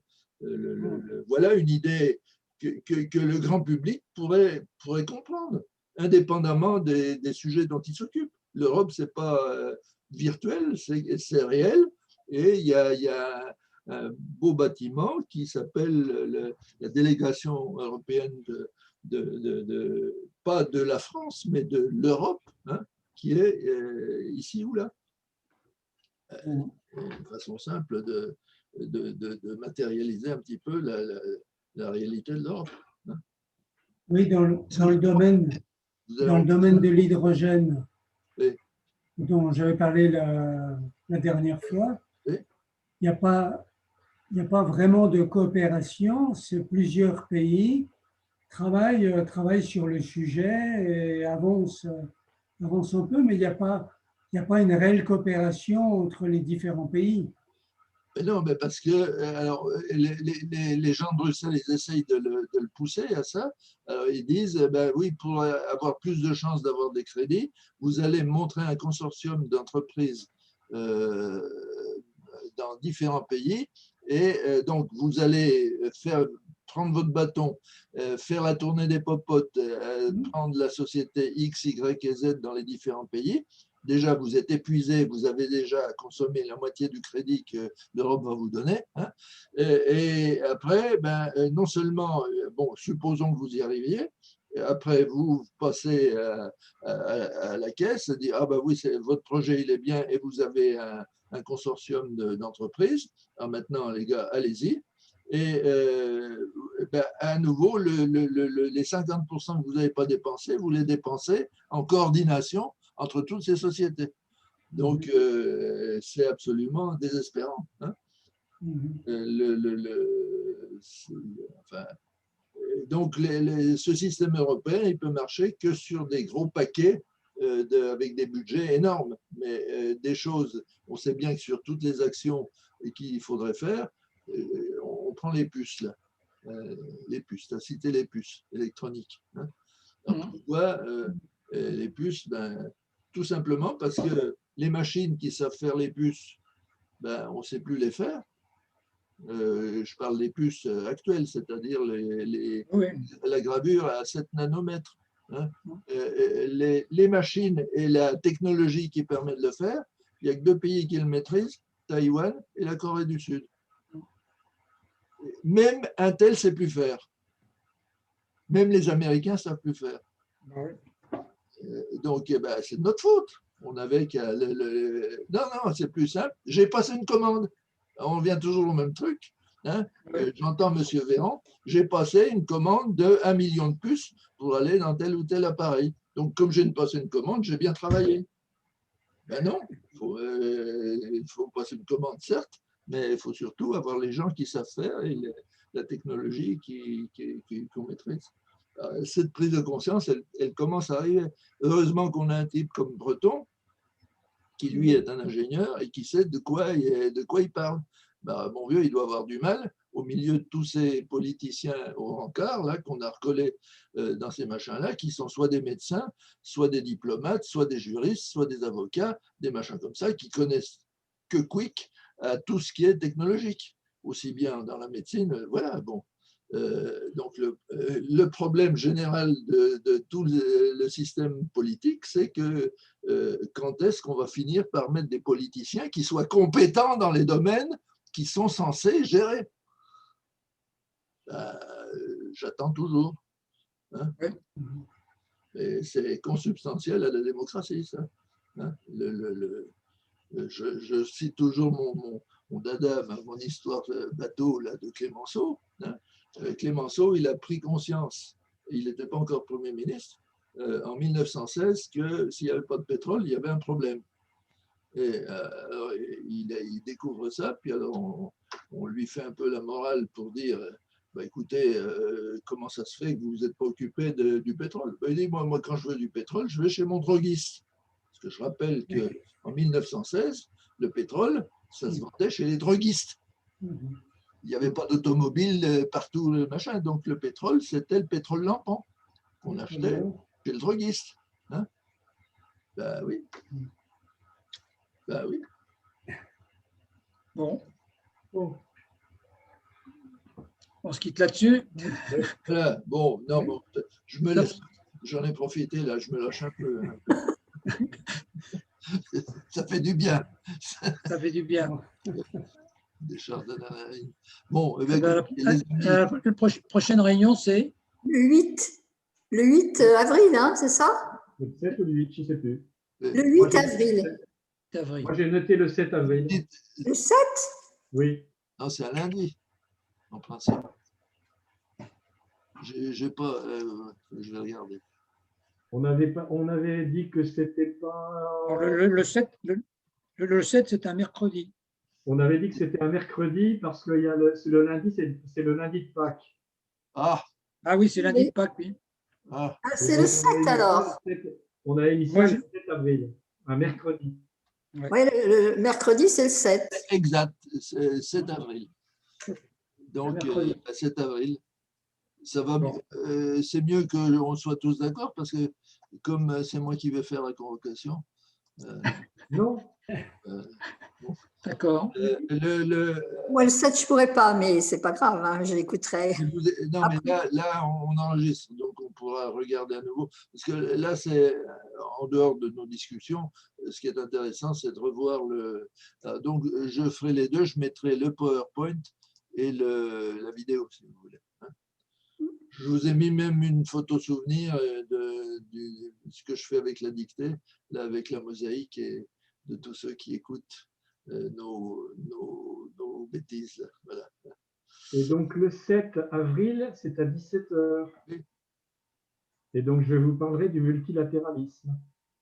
Voilà une idée que le grand public pourrait comprendre, indépendamment des sujets dont il s'occupe. L'Europe, ce n'est pas virtuel, c'est réel. Et il y a un beau bâtiment qui s'appelle la délégation européenne pas de la France, mais de l'Europe, hein, qui est ici ou là. Une façon simple de matérialiser un petit peu la réalité de l'Europe. Hein. Oui, dans le domaine de l'hydrogène, oui, dont j'avais parlé la dernière fois, oui, il n'y a pas vraiment de coopération. C'est plusieurs pays travaillent sur le sujet et avancent un peu, mais il n'y a pas une réelle coopération entre les différents pays. mais non, mais parce que alors, les gens de Bruxelles, ils essayent de le pousser à ça. Alors, ils disent, ben oui, pour avoir plus de chances d'avoir des crédits, vous allez montrer un consortium d'entreprises dans différents pays. Et donc, vous allez prendre votre bâton, faire la tournée des popotes, prendre la société X, Y et Z dans les différents pays. Déjà, vous êtes épuisé, vous avez déjà consommé la moitié du crédit que l'Europe va vous donner. Hein. Et après, ben, non seulement, bon, supposons que vous y arriviez, après vous passez à la caisse, dire ah ben oui, votre projet il est bien et vous avez un consortium d'entreprises. Alors maintenant, les gars, allez-y. Et ben, à nouveau, les 50% que vous n'avez pas dépensés, vous les dépensez en coordination entre toutes ces sociétés. Donc, c'est absolument désespérant. Hein. Enfin, donc, ce système européen, il peut marcher que sur des gros paquets avec des budgets énormes. Mais des choses, on sait bien que sur toutes les actions qu'il faudrait faire, on prend les puces, là. Les puces, tu as cité les puces électroniques. Hein. Alors, pourquoi les puces? Ben, tout simplement parce que les machines qui savent faire les puces, ben, on ne sait plus les faire. Je parle des puces actuelles, c'est-à-dire la gravure à 7 nanomètres. Hein. Les machines et la technologie qui permet de le faire, il n'y a que 2 pays qui le maîtrisent, Taïwan et la Corée du Sud. Même Intel ne sait plus faire. Même les Américains ne savent plus faire. Donc, ben, c'est de notre faute. On avait qu'à non, c'est plus simple. J'ai passé une commande. On vient toujours au même truc. Hein. J'entends M. Véran. J'ai passé une commande de 1 million de puces pour aller dans tel ou tel appareil. Donc, comme j'ai passé une commande, j'ai bien travaillé. Ben non, il faut passer une commande, certes, mais il faut surtout avoir les gens qui savent faire et la technologie qu'on maîtrise. Cette prise de conscience, elle commence à arriver. Heureusement qu'on a un type comme Breton, qui lui est un ingénieur et qui sait de quoi il parle. Ben, mon vieux, il doit avoir du mal au milieu de tous ces politiciens au rencard là qu'on a recollés dans ces machins-là, qui sont soit des médecins, soit des diplomates, soit des juristes, soit des avocats, des machins comme ça, qui connaissent que quick à tout ce qui est technologique, aussi bien dans la médecine. Voilà, bon. Donc le problème général de tout le système politique, c'est que quand est-ce qu'on va finir par mettre des politiciens qui soient compétents dans les domaines qui sont censés gérer? J'attends toujours. Hein. Et c'est consubstantiel à la démocratie, ça. Hein. Je cite toujours mon dada, mon histoire bateau là, de Clémenceau. Hein. Clémenceau, il a pris conscience, il n'était pas encore Premier ministre, en 1916, que s'il n'y avait pas de pétrole, il y avait un problème. Et il découvre ça, puis alors on lui fait un peu la morale pour dire, bah, écoutez, comment ça se fait que vous n'êtes pas occupé du pétrole? Il dit, moi, quand je veux du pétrole, je vais chez mon droguiste. Parce que je rappelle qu'en 1916, le pétrole, ça se vendait chez les droguistes. Il n'y avait pas d'automobile partout, le machin. Donc le pétrole, c'était le pétrole lampant qu'on achetait chez le droguiste. Hein? Ben oui. Ben oui. Bon. On se quitte là-dessus. Voilà. Bon, non, bon, je me laisse. J'en ai profité, là, je me lâche un peu. Ça fait du bien. Ça fait du bien. Des charges d'adrénaline. Bon, la prochaine réunion, c'est le 8 avril, hein, c'est ça? Le 7 ou le 8, je ne sais plus. Le 8 avril. Moi, j'ai noté le 7 avril. Le 7? Oui. Non, c'est un lundi, en principe. J'ai pas. Je vais regarder. On avait dit que c'était pas. Le 7, c'est un mercredi. On avait dit que c'était un mercredi parce que le lundi, c'est le lundi de Pâques. Ah oui, c'est lundi de Pâques, oui. Ah, c'est le 7 alors. On a initié le 7 avril, un mercredi. Oui, le mercredi, c'est le 7. Exact, 7 avril. Donc, 7 avril. Ça va. Bon. C'est mieux qu'on soit tous d'accord parce que comme c'est moi qui vais faire la convocation. Non. Bon. D'accord. Moi, le 7, je ne pourrais pas, mais ce n'est pas grave, hein, je l'écouterai. Non, mais là, on enregistre, donc on pourra regarder à nouveau. Parce que là, c'est en dehors de nos discussions, ce qui est intéressant, c'est de revoir le. Donc, je ferai les deux, je mettrai le PowerPoint et la vidéo, si vous voulez. Je vous ai mis même une photo souvenir de ce que je fais avec la dictée, là, avec la mosaïque et de tous ceux qui écoutent nos bêtises. Voilà. Et donc, le 7 avril, c'est à 17h. Oui. Et donc, je vous parlerai du multilatéralisme.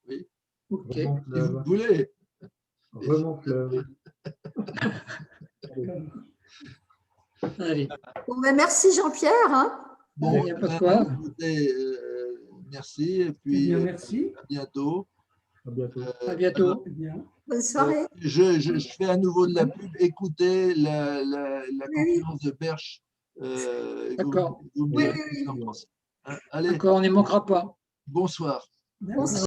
Oui. Ok. Si vous voulez. Remonte-fleuve. Allez. Bon, ben, merci Jean-Pierre. Hein. Bon, il n'y a pas de quoi. Merci et puis merci. à bientôt. À bientôt. À bientôt. Bonne soirée. Je fais à nouveau de la pub. Écoutez la conférence de Berche. D'accord. Vous me direz ce que vous en pensez. Allez. D'accord, on n'y manquera pas. Bonsoir. Bonsoir.